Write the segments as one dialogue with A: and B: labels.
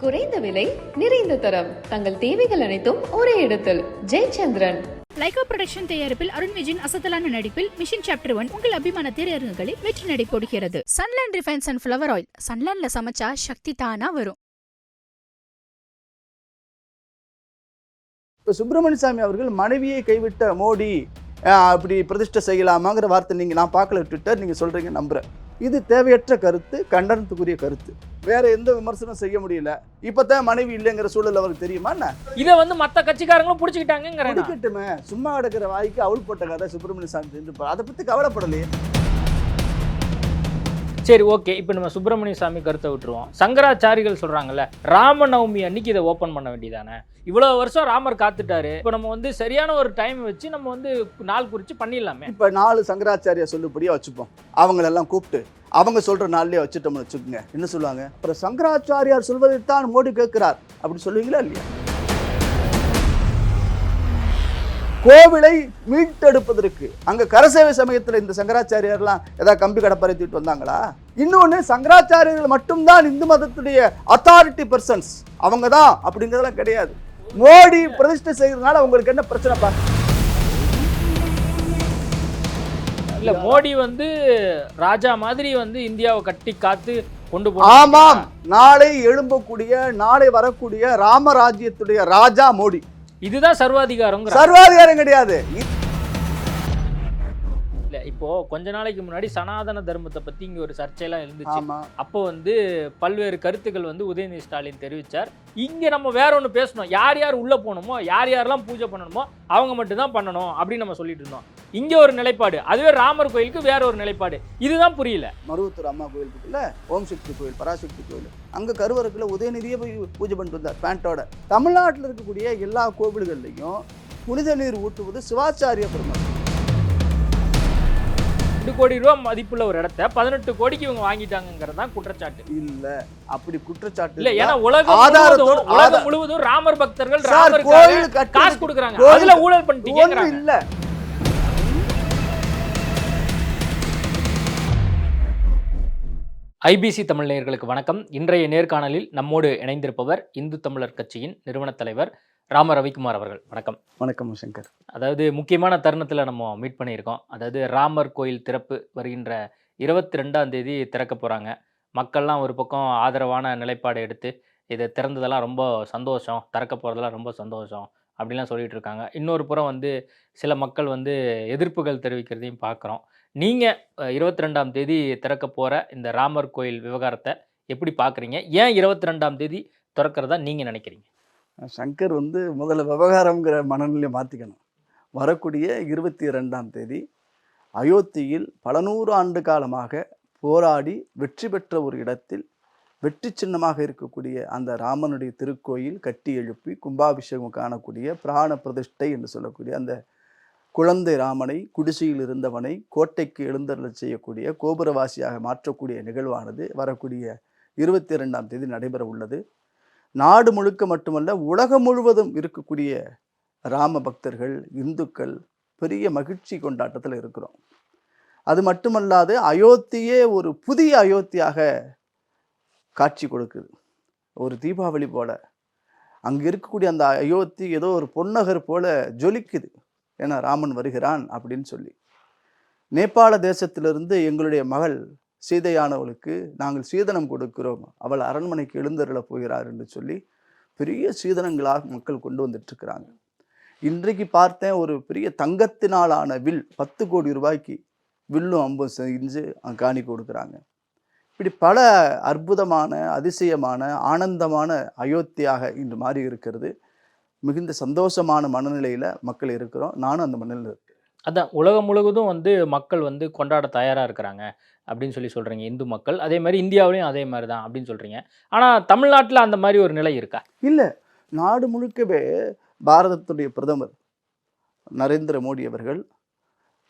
A: குறைந்த விலை, நிறைந்த தரம், தங்கள் தேவைகள் அனைத்தும் ஒரே இடத்தில். ஜெயச்சந்திரன்.
B: லைகா புரொடக்ஷன் தயாரிப்பில் அருண் விஜயின் அசத்தலான நடிப்பில் மிஷன் சாப்டர் 1 உங்கள் அபிமான திரையரங்குகளில் வெற்றி நடை போடுகிறது. Sunland refines and flower oil. சன்லேண்ட்ல சமைச்சா சக்தி தானா வரும்.
C: இப்போ சுப்பிரமணிய சாமி அவர்கள் மனைவியை கைவிட்ட மோடி அப்படி பிரதிஷ்டை செய்யலாமாங்கிற வார்த்தை நான் பார்க்கல ட்விட்டர், நீங்கள் சொல்கிறீங்க, நம்புகிறேன். இது தேவையற்ற கருத்து, கண்டனத்துக்குரிய கருத்து. வேற எந்த விமர்சனம் செய்ய முடியல. இப்பதான் மனைவி இல்லைங்கிற சூழல் அவருக்கு தெரியுமா?
D: இதை மற்ற கட்சிக்காரங்களும் பிடிச்சிக்கிட்டாங்க.
C: சும்மா கிடக்கிற வாய்க்கு அவள் போட்ட கதை சுப்பிரமணிய சாமி செஞ்சு அதை பற்றி கவலைப்படலையே.
D: சரி, ஓகே. இப்போ நம்ம சுப்பிரமணிய சாமி கருத்தை விட்டுருவோம். சங்கராச்சாரிகள் சொல்றாங்கல்ல, ராமநவமி அன்னைக்கு இதை ஓப்பன் பண்ண வேண்டியதானே? இவ்வளவு வருஷம் ராமர் காத்துட்டாரு. இப்போ நம்ம சரியான ஒரு டைம் வச்சு நம்ம நாள் குறிச்சு பண்ணிடலாமே.
C: இப்போ 4 சங்கராச்சாரியா சொல்லுபடியா வச்சுப்போம். அவங்களெல்லாம் கூப்பிட்டு அவங்க சொல்ற நாள்லயே வச்சுட்டோம்னு வச்சுக்கோங்க. என்ன சொல்லுவாங்க? அப்புறம் சங்கராச்சாரியார் சொல்வதைத்தான் மோடி கேட்கிறார் அப்படின்னு சொல்லுவீங்களா இல்லையா? கோவிலை மீட்டெடுப்பதற்கு அங்க கரசேவை சமயத்தில் இந்த சங்கராச்சாரியர்லாம் ஏதாவது கம்பி கடப்பறை தூக்கிட்டு வந்தாங்களா? இன்னொன்னு, சங்கராச்சாரியர்கள் மட்டும்தான் இந்து மதத்துடைய அத்தாரிட்டி பர்சன்ஸ், அவங்க தான் அப்படிங்கிறதெல்லாம் கிடையாது. மோடி பிரதிஷ்டை செய்யறதுனால உங்களுக்கு என்ன பிரச்சனை பாருங்க.
D: இல்ல, மோடி ராஜா மாதிரி இந்தியாவை கட்டி காத்து கொண்டு போ.
C: ஆமாம், நாளை எழும்பக்கூடிய, நாளை வரக்கூடிய ராமராஜ்யத்துடைய ராஜா மோடி.
D: இதுதான் சர்வாதிகாரம்.
C: சர்வாதிகாரம் கிடையாது.
D: இல்ல, இப்போ கொஞ்ச நாளைக்கு முன்னாடி சனாதன தர்மத்தை பத்தி இங்க ஒரு சர்ச்சையெல்லாம் இருந்துச்சு. அப்போ பல்வேறு கருத்துக்கள் உதயநிதி ஸ்டாலின் தெரிவிச்சார். இங்க நம்ம வேற ஒண்ணு பேசணும். யார் யார் உள்ள போகணுமோ, யார் யாரெல்லாம் பூஜை பண்ணணுமோ அவங்க மட்டும் தான் பண்ணணும் அப்படின்னு நம்ம சொல்லிட்டு இருந்தோம். இங்க ஒரு நிலைப்பாடு, அதுவே ராமர் கோயிலுக்கு வேற ஒரு நிலைப்பாடு. இதுதான் புரியல.
C: மருவத்தூர் அம்மா கோயில் இருக்குல்ல, ஓம் சக்தி கோயில், பராசக்தி கோயில், அங்க கருவறைக்குள்ள உதயநிதியே போய் பூஜை பண்ணிட்டு வந்தார் பேண்டோட. தமிழ்நாட்டில் இருக்கக்கூடிய எல்லா கோவில்கள்லையும் புனித நீர் ஊற்றுவது சிவாச்சாரிய பெருமாள்.
D: 2 கோடி ரூபாய் மதிப்புள்ள ஒரு இடத்தை 18 கோடிக்கு இவங்க வாங்கிட்டாங்கிறது தான் குற்றச்சாட்டு.
C: இல்ல, அப்படி குற்றச்சாட்டு
D: இல்ல. ஏன்னா உலகம் முழுவதும் ராமர் பக்தர்கள் ராமருக்கு காசு கொடுக்கறாங்க. அதுல ஊழல் பண்ணிட்டீங்க
C: இல்ல.
D: ஐபிசி தமிழ் நேயர்களுக்கு வணக்கம். இன்றைய நேர்காணலில் நம்மோடு இணைந்திருப்பவர் இந்து தமிழர் கட்சியின் நிறுவன தலைவர் ராம ரவிக்குமார் அவர்கள். வணக்கம்.
C: வணக்கம் சங்கர்.
D: அதாவது முக்கியமான தருணத்தில் நம்ம மீட் பண்ணியிருக்கோம். அதாவது ராமர் கோயில் திறப்பு வருகின்ற 22ஆம் தேதி திறக்க போகிறாங்க. மக்கள்லாம் ஒரு பக்கம் ஆதரவான நிலைப்பாடு எடுத்து இதை திறந்ததெல்லாம் ரொம்ப சந்தோஷம், திறக்க போகிறதெல்லாம் ரொம்ப சந்தோஷம் அப்படின்லாம் சொல்லிட்டு இருக்காங்க. இன்னொரு புறம் சில மக்கள் எதிர்ப்புகள் தெரிவிக்கிறதையும் பார்க்குறோம். நீங்கள் 22ஆம் தேதி திறக்க போகிற இந்த ராமர் கோயில் விவகாரத்தை எப்படி பார்க்குறீங்க? ஏன் 22ஆம் தேதி திறக்கிறதா நீங்கள் நினைக்கிறீங்க?
C: சங்கர் முதல்ல விவகாரங்கிற மனநிலையை மாற்றிக்கணும். வரக்கூடிய 22ஆம் தேதி அயோத்தியில் பல 100 ஆண்டு காலமாக போராடி வெற்றி பெற்ற ஒரு இடத்தில் வெற்றி சின்னமாக இருக்கக்கூடிய அந்த ராமனுடைய திருக்கோயில் கட்டி எழுப்பி கும்பாபிஷேகம் காணக்கூடிய பிராண பிரதிஷ்டை என்று சொல்லக்கூடிய அந்த குழந்தை ராமனை, குடிசையில் இருந்தவனை கோட்டைக்கு எழுந்தருளச் செய்யக்கூடிய கோபுரவாசியாக மாற்றக்கூடிய நிகழ்வானது வரக்கூடிய 22ஆம் தேதி நடைபெற உள்ளது. நாடு முழுக்க மட்டுமல்ல, உலகம் முழுவதும் இருக்கக்கூடிய ராம பக்தர்கள், இந்துக்கள் பெரிய மகிழ்ச்சி கொண்டாட்டத்தில் இருக்கிறோம். அது மட்டுமல்லாது அயோத்தியே ஒரு புதிய அயோத்தியாக காட்சி கொடுக்குது. ஒரு தீபாவளி போல அங்கே இருக்கக்கூடிய அந்த அயோத்தி ஏதோ ஒரு பொன்னகர் போல ஜொலிக்குது. ஏன்னா ராமன் வருகிறான் அப்படின்னு சொல்லி. நேபாள தேசத்திலிருந்து எங்களுடைய மகள் சீதையானவளுக்கு நாங்கள் சீதனம் கொடுக்கிறோம், அவள் அரண்மனைக்கு எழுந்தருள போகிறார் என்று சொல்லி பெரிய சீதனங்களாக மக்கள் கொண்டு வந்துட்டு இருக்கிறாங்க. இன்றைக்கு பார்த்தேன், ஒரு பெரிய தங்கத்தினாலான வில் 10 கோடி ரூபாய்க்கு வில்லும் அம்பும் செஞ்சு காணி கொடுக்குறாங்க. இப்படி பல அற்புதமான, அதிசயமான, ஆனந்தமான அயோத்தியாக இன்று மாறி இருக்கிறது. மிகுந்த சந்தோஷமான மனநிலையில் மக்கள் இருக்கிறோம். நானும் அந்த மனநிலையில் இருக்கேன்.
D: அதான், உலகம் முழுவதும் மக்கள் கொண்டாட தயாராக இருக்கிறாங்க அப்படின்னு சொல்கிறீங்க இந்து மக்கள். அதே மாதிரி இந்தியாவிலையும் அதே மாதிரி தான் அப்படின்னு சொல்கிறீங்க. ஆனால் தமிழ்நாட்டில் அந்த மாதிரி ஒரு நிலை இருக்கா?
C: இல்லை, நாடு முழுக்கவே பாரதத்துடைய பிரதமர் நரேந்திர மோடி அவர்கள்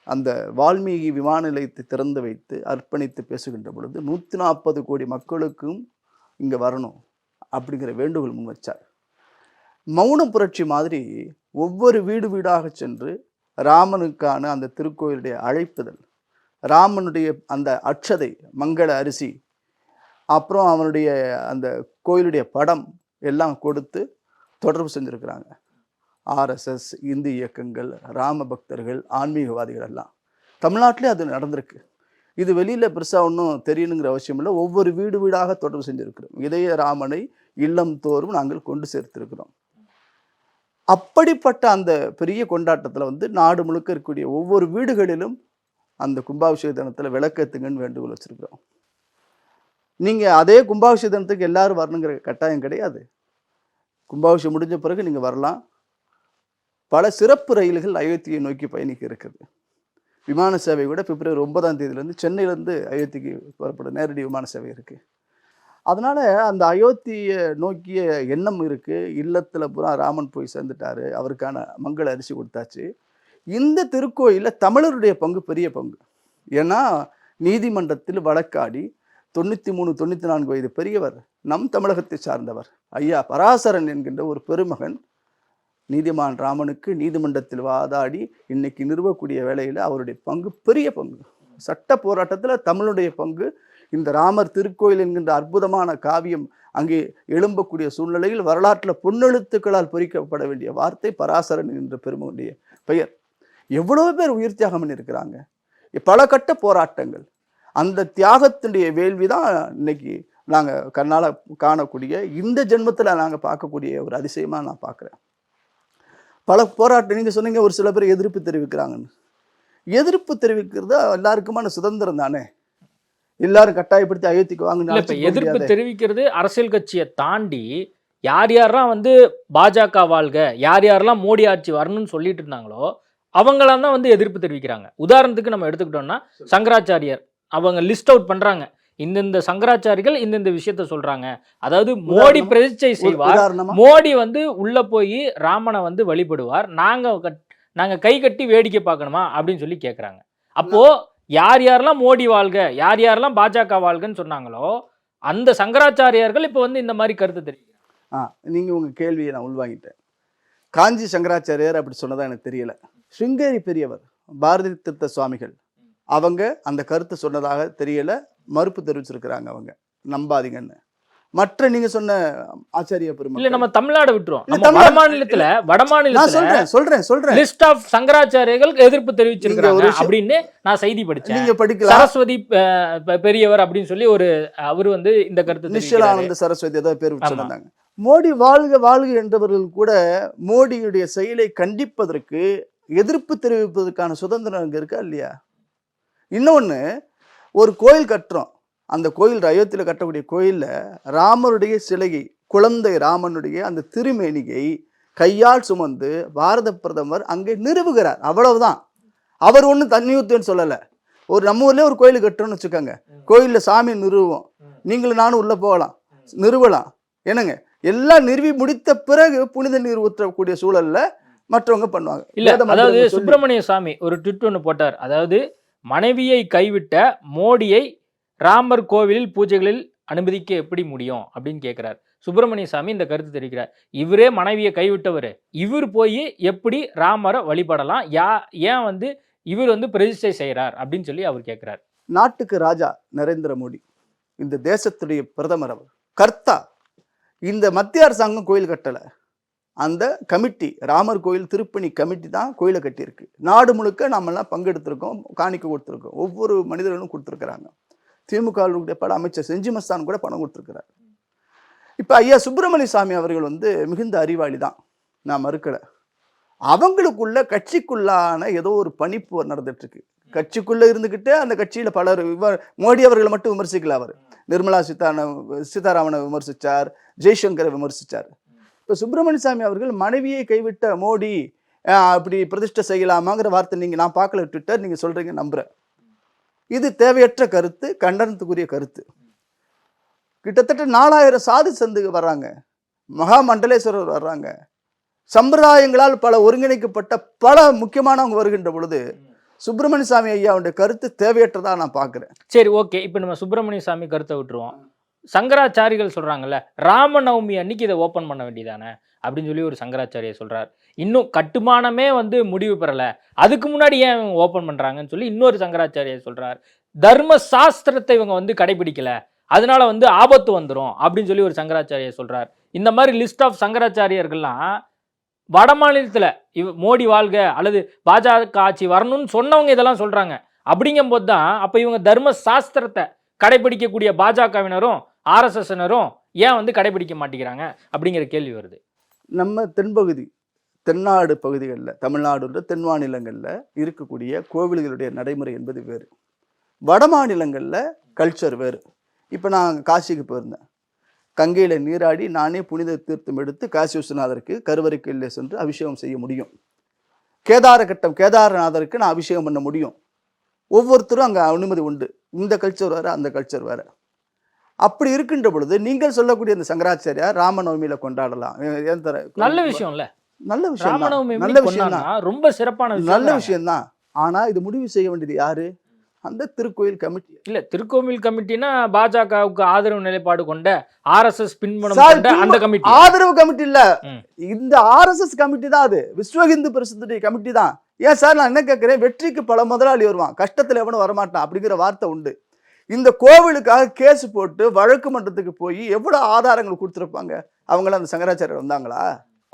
C: அந்த வால்மீகி விமான நிலையத்தை திறந்து வைத்து அர்ப்பணித்து பேசுகின்ற பொழுது 140 கோடி மக்களுக்கும் இங்கே வரணும் அப்படிங்கிற வேண்டுகோள் முன் வச்சார். மௌன புரட்சி மாதிரி ஒவ்வொரு வீடு வீடாக சென்று ராமனுக்கான அந்த திருக்கோயிலுடைய அழைப்புதல், ராமனுடைய அந்த அட்சதை, மங்கள அரிசி, அப்புறம் அவனுடைய அந்த கோயிலுடைய படம் எல்லாம் கொடுத்து தொடர்பு செஞ்சுருக்கிறாங்க. ஆர்எஸ்எஸ், இந்து இயக்கங்கள், ராம பக்தர்கள், ஆன்மீகவாதிகள் எல்லாம் தமிழ்நாட்டிலே அது நடந்திருக்கு. இது வெளியில் பெருசாக ஒன்றும் தெரியணுங்கிற அவசியம் இல்லை. ஒவ்வொரு வீடு வீடாக தொடர்பு செஞ்சுருக்கிறோம். இதய ராமனை இல்லம் தோறும் நாங்கள் கொண்டு சேர்த்திருக்கிறோம். அப்படிப்பட்ட அந்த பெரிய கொண்டாட்டத்தில் வந்து நாடு முழுக்க இருக்கக்கூடிய ஒவ்வொரு வீடுகளிலும் அந்த கும்பாபிஷேக தினத்தில் விளக்கேத்துங்கன்னு வேண்டுகோள் வச்சுருக்கிறோம். நீங்கள் அதே கும்பாபிஷேக தினத்துக்கு எல்லாரும் வரணுங்கிற கட்டாயம் கிடையாது. கும்பாபிஷேகம் முடிஞ்ச பிறகு நீங்கள் வரலாம். பல சிறப்பு ரயில்கள் அயோத்தியை நோக்கி பயணிக்க இருக்குது. விமான சேவை கூட பிப்ரவரி 9ஆம் தேதியிலேருந்து சென்னையிலேருந்து அயோத்திக்கு புறப்பட நேரடி விமான சேவை இருக்குது. அதனால் அந்த அயோத்தியை நோக்கிய எண்ணம் இருக்குது. இல்லத்தில் பூரா ராமன் போய் சேர்ந்துட்டாரு, அவருக்கான மங்கள அரிசி கொடுத்தாச்சு. இந்த திருக்கோயிலில் தமிழருடைய பங்கு பெரிய பங்கு. ஏன்னா நீதிமன்றத்தில் வழக்காடி 93-94 வயது பெரியவர், நம் தமிழகத்தை சார்ந்தவர் ஐயா பராசரன் என்கின்ற ஒரு பெருமகன் நீதிமான் ராமனுக்கு நீதிமன்றத்தில் வாதாடி இன்னைக்கு நிறுவக்கூடிய வேளையில் அவருடைய பங்கு பெரிய பங்கு. சட்ட போராட்டத்தில் தமிழுடைய பங்கு. இந்த ராமர் திருக்கோயில் என்கின்ற அற்புதமான காவியம் அங்கே எழும்பக்கூடிய சூழ்நிலையில் வரலாற்றில் பொன்னெழுத்துக்களால் பொறிக்கப்பட வேண்டிய வார்த்தை பராசரன் என்ற பெருமனுடைய பெயர். எவ்வளவு பேர் உயிர் தியாகம் பண்ணியிருக்கிறாங்க, பல கட்ட போராட்டங்கள். அந்த தியாகத்தினுடைய வேள்விதான் இன்னைக்கு நாங்கள் கண்ணால் காணக்கூடிய, இந்த ஜென்மத்தில் நாங்கள் பார்க்கக்கூடிய ஒரு அதிசயமாக நான் பார்க்குறேன். பல போராட்டம் நீங்கள் சொன்னீங்க, ஒரு சில பேர் எதிர்ப்பு தெரிவிக்கிறாங்கன்னு. எதிர்ப்பு தெரிவிக்கிறது எல்லாருக்குமான சுதந்திரம் தானே. எல்லாரும் கட்டாயப்படுத்தி அயோத்திக்கு வாங்க.
D: எதிர்ப்பு தெரிவிக்கிறது அரசியல் கட்சியை தாண்டி யார் யாரெல்லாம் வந்து பாஜக வாழ்க, யார் யாரெல்லாம் மோடி ஆட்சி வரணும்னு சொல்லிட்டு இருந்தாங்களோ அவங்களாம் தான் வந்து எதிர்ப்பு தெரிவிக்கிறாங்க. உதாரணத்துக்கு நம்ம எடுத்துக்கிட்டோம்னா சங்கராச்சாரியர் அவங்க லிஸ்ட் அவுட் பண்றாங்க. இந்த சங்கராச்சாரிகள் இந்த விஷயத்த சொல்றாங்க. அதாவது மோடி பிரதிஷ்டை செய்வார், மோடி வந்து உள்ள போய் ராமனை வந்து வழிபடுவார், நாங்க கை கட்டி வேடிக்கை பார்க்கணுமா அப்படின்னு சொல்லி கேட்கறாங்க. அப்போ யார் யாரெல்லாம் மோடி வாழ்க, யார் யாரெல்லாம் பாஜக வாழ்கன்னு சொன்னாங்களோ அந்த சங்கராச்சாரியார்கள் இப்போ வந்து இந்த மாதிரி கருத்து தெரிவிக்கிறாங்க.
C: நீங்க உங்க கேள்வியை நான் உள்வாங்கிட்டேன். காஞ்சி சங்கராச்சாரியார் அப்படி சொன்னதா எனக்கு தெரியல. ஸ்ருங்கேரி பெரியவர் பாரதி தீர்த்த சுவாமிகள் அவங்க அந்த கருத்து சொன்னதாக தெரியல, மறுப்பு தெரிவிச்சிருக்கிறாங்க. அவங்க நம்பாதீங்கன்னு. மற்ற நீங்க சொன்ன ஆச்சாரிய பெருமாள்
D: இல்ல, நம்ம தமிழ்நாடு விட்டுரும். வடமாநிலத்துல
C: சொல்றேன்
D: லிஸ்ட் ஆஃப் சங்கராச்சாரியர்கள் எதிர்ப்பு தெரிவிச்சிருக்காங்க அப்படின்னு நான் செய்தி படிச்சேன்.
C: நீங்க படிக்கலாம்.
D: சரஸ்வதி பெரியவர் அப்படின்னு சொல்லி ஒரு அவர் வந்து இந்த கருத்து
C: நிஷலானந்த சரஸ்வதி ஏதாவது பேர் சொன்னாங்க. மோடி வாழ்க வாழ்க என்றவர்கள் கூட மோடியுடைய செயலை கண்டிப்பதற்கு எதிர்ப்பு தெரிவிப்பதற்கான சுதந்திரம் அங்க இருக்கா இல்லையா? இன்னொன்னு, ஒரு கோயில் கட்டுறோம். அந்த கோயில் அயோத்தியில் கட்டக்கூடிய கோயிலில் ராமருடைய சிலையை, குழந்தை ராமனுடைய அந்த திருமேனியை கையால் சுமந்து பாரத பிரதமர் அங்கே நிறுவுகிறார். அவ்வளவுதான். அவர் ஒன்றும் தண்ணி ஊற்றுன்னு சொல்லலை. ஒரு நம்ம ஊர்லேயே ஒரு கோயில் கட்டுறோம்னு வச்சுக்கோங்க, கோயிலில் சாமி நிறுவுவோம், நீங்களும் நானும் உள்ளே போகலாம், நிறுவலாம். என்னங்க, எல்லாம் நிறுவி முடித்த பிறகு புனித நீர் ஊற்றக்கூடிய சூழல்ல மற்றவங்க பண்ணுவாங்க.
D: இல்ல, அதாவது சுப்பிரமணிய சாமி ஒரு ட்வீட் ஒன்று போட்டார். அதாவது மனைவியை கைவிட்ட மோடியை ராமர் கோவிலில் பூஜைகளில் அனுமதிக்க எப்படி முடியும் அப்படின்னு கேட்கிறார். சுப்பிரமணிய சாமி இந்த கருத்து தெரிவிக்கிறார். இவரே மனைவியை கைவிட்டவர், இவர் போய் எப்படி ராமரை வழிபடலாம், ஏன் வந்து இவர் வந்து பிரதிஷ்டை செய்கிறார் அப்படின்னு சொல்லி அவர் கேட்கிறார்.
C: நாட்டுக்கு ராஜா நரேந்திர மோடி, இந்த தேசத்துடைய பிரதமர், அவர் கர்த்தா. இந்த மத்திய அரசாங்கம் கோயில் கட்டலை. அந்த கமிட்டி, ராமர் கோயில் திருப்பணி கமிட்டி தான் கோயிலை கட்டியிருக்கு. நாடு முழுக்க நாமெல்லாம் பங்கெடுத்திருக்கோம், காணிக்க கொடுத்துருக்கோம், ஒவ்வொரு மனிதர்களும் கொடுத்துருக்குறாங்க. திமுகவுடைய பல அமைச்சர் செஞ்சி மஸ்தான் கூட பணம் கொடுத்துருக்கிறார். இப்போ ஐயா சுப்பிரமணிய சாமி அவர்கள் வந்து மிகுந்த அறிவாளி தான், நான் மறுக்கலை. அவங்களுக்குள்ள கட்சிக்குள்ளான ஏதோ ஒரு பணிப்பு நடந்துட்டு இருக்கு. கட்சிக்குள்ள இருந்துக்கிட்டு அந்த கட்சியில் பலர் மோடி அவர்களை மட்டும் விமர்சிக்கல. அவர் நிர்மலா சீதாராமனை விமர்சித்தார், ஜெய்சங்கரை விமர்சித்தார். இப்போ சுப்பிரமணிய சாமி அவர்கள் மனைவியை கைவிட்ட மோடி அப்படி பிரதிஷ்டை செய்யலாமாங்கிற வார்த்தை நான் பார்க்கல ட்விட்டர், நீங்கள் சொல்கிறீங்க, நம்புகிறேன். இது தேவையற்ற கருத்து, கண்டனத்துக்குரிய கருத்து. கிட்டத்தட்ட 4000 சாதி சந்து வர்றாங்க, மகா மண்டலேஸ்வரர் வர்றாங்க, சம்பிரதாயங்களால் பல ஒருங்கிணைக்கப்பட்ட பல முக்கியமானவங்க வருகின்ற பொழுது சுப்பிரமணிய சாமி ஐயாவுடைய கருத்து தேவையற்றதா நான் பார்க்குறேன்.
D: சரி, ஓகே. இப்போ நம்ம சுப்பிரமணிய சாமி கருத்தை விட்டுருவோம். சங்கராச்சாரிகள் சொல்றாங்கல்ல, ராமநவமி அன்னைக்கு இதை ஓப்பன் பண்ண வேண்டியதானே அப்படின்னு சொல்லி ஒரு சங்கராச்சாரியர் சொல்றார். இன்னும் கட்டுமானமே வந்து முடிவு பெறல, அதுக்கு முன்னாடி ஏன் ஓப்பன் பண்றாங்கன்னு சொல்லி இன்னொரு சங்கராச்சாரியர் சொல்றார். தர்ம சாஸ்திரத்தை இவங்க வந்து கடைபிடிக்கல, அதனால வந்து ஆபத்து வந்துடும் அப்படின்னு சொல்லி ஒரு சங்கராச்சாரியர் சொல்றார். இந்த மாதிரி லிஸ்ட் ஆஃப் சங்கராச்சாரியர்கள்லாம் வட மாநிலத்துல மோடி வாழ்க அல்லது பாஜக ஆட்சி வரணும்னு சொன்னவங்க இதெல்லாம் சொல்றாங்க. அப்படிங்கும்போது தான் அப்ப இவங்க தர்ம சாஸ்திரத்தை கடைபிடிக்கக்கூடிய பாஜகவினரும் ஆர்எஸ்எஸ்னரும் ஏன் வந்து கடைபிடிக்க மாட்டேங்கிறாங்க அப்படிங்கிற கேள்வி வருது.
C: நம்ம தென்பகுதி தென்னாடு பகுதிகளில், தமிழ்நாடு தென் மாநிலங்களில் இருக்கக்கூடிய கோவில்களுடைய நடைமுறை என்பது வேறு, வட மாநிலங்களில் கல்ச்சர் வேறு. இப்போ நான் காசிக்கு போயிருந்தேன். கங்கையில் நீராடி நானே புனித தீர்த்தம் எடுத்து காசி விஸ்வநாதருக்கு கருவறைக்குள்ளே சென்று அபிஷேகம் செய்ய முடியும். கேதாரநாதருக்கு நான் அபிஷேகம் பண்ண முடியும். ஒவ்வொருத்தரும் அங்கே அனுமதி உண்டு. இந்த கல்ச்சர் வேறு, அந்த கல்ச்சர் வேறு. அப்படி இருக்கின்ற பொழுது நீங்கள் சொல்லக்கூடிய இந்த சங்கராச்சாரியார் ராமநவமியில கொண்டாடலாம்.
D: நல்ல விஷயம் இல்ல,
C: நல்ல விஷயம்,
D: ராமநவமி
C: நல்ல விஷயம் தான்,
D: ரொம்ப சிறப்பான விஷயம்,
C: நல்ல விஷயம் தான். ஆனா இது முடிவு செய்ய வேண்டியது யாரு? அந்த திருக்கோயில் கமிட்டி.
D: இல்ல, திருக்கோவில் கமிட்டினா பாஜகவுக்கு ஆதரவு நிலைப்பாடு கொண்ட ஆர்எஸ்எஸ் பின்புலம் கொண்ட அந்த கமிட்டி.
C: ஆதரவு கமிட்டி இல்ல, இந்த ஆர்எஸ்எஸ் கமிட்டி தான். அது விஸ்வ இந்து பரிஷத்துடைய கமிட்டி தான். ஏன் சார் நான் என்ன கேட்கிறேன், வெற்றிக்கு பல முதலாளி வருவான், கஷ்டத்துல எவனும் வரமாட்டான் அப்படிங்கிற வார்த்தை உண்டு. இந்த கோவிலுக்காக கேஸ் போட்டு வழக்கு மன்றத்துக்கு போய் எவ்வளவு ஆதாரங்கள் கொடுத்துருப்பாங்க. அவங்களாம் அந்த சங்கராச்சாரியர் வந்தாங்களா?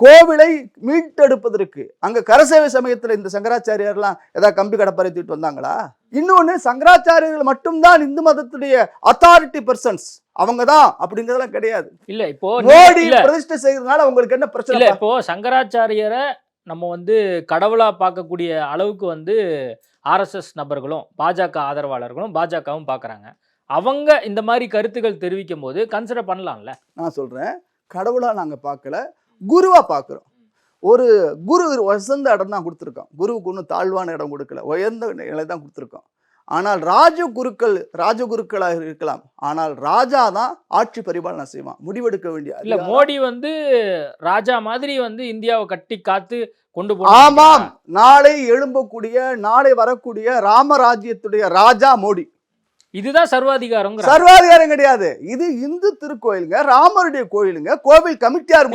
C: கோவிலை மீட்டெடுப்பதற்கு அங்க கரசேவை சமயத்துல இந்த சங்கராச்சாரியர்லாம் ஏதாவது கம்பி கடப்பறை தூக்கிட்டு வந்தாங்களா? இன்னொன்னு, சங்கராச்சாரியர்கள் மட்டும்தான் இந்து மதத்துடைய அத்தாரிட்டி பர்சன்ஸ், அவங்கதான் அப்படிங்கறதெல்லாம் கிடையாது.
D: இல்ல, இப்போ
C: மோடி பிரதிஷ்டை செய்யறதுனால உங்களுக்கு என்ன பிரச்சனை?
D: இல்ல, இப்போ சங்கராச்சாரியரை நம்ம வந்து கடவுளா பார்க்கக்கூடிய அளவுக்கு வந்து ஆர்எஸ்எஸ் நபர்களும் பாஜக ஆதரவாளர்களும் பாஜகவும் பார்க்குறாங்க. அவங்க இந்த மாதிரி கருத்துக்கள் தெரிவிக்கும் போது கன்சிடர் பண்ணலாம்ல. நான்
C: சொல்றேன், கடவுளா நாங்க பார்க்கல, குருவா பார்க்குறோம். ஒரு குரு உயர்ந்த இடம் தான் கொடுத்துருக்கோம். குருவுக்கு ஒன்றும் தாழ்வான இடம் கொடுக்கல, உயர்ந்த நிலை தான் கொடுத்துருக்கோம். ஆனால் ராஜகுருக்களாக இருக்கலாம், ஆனால் ராஜா தான் ஆட்சி பரிபாலனை செய்வான், முடிவெடுக்க வேண்டிய.
D: இல்ல, மோடி வந்து ராஜா மாதிரி வந்து இந்தியாவை கட்டி காத்து கொண்டு போ.
C: ஆமாம், நாளை வரக்கூடிய ராமராஜ்யத்துடைய ராஜா மோடி.
D: இதுதான் சர்வாதிகாரம்.
C: சர்வாதிகாரம் கிடையாது, இது இந்து திருக்கோயிலுங்க, ராமருடைய கோயிலுங்க. கோவில் கமிட்டியார்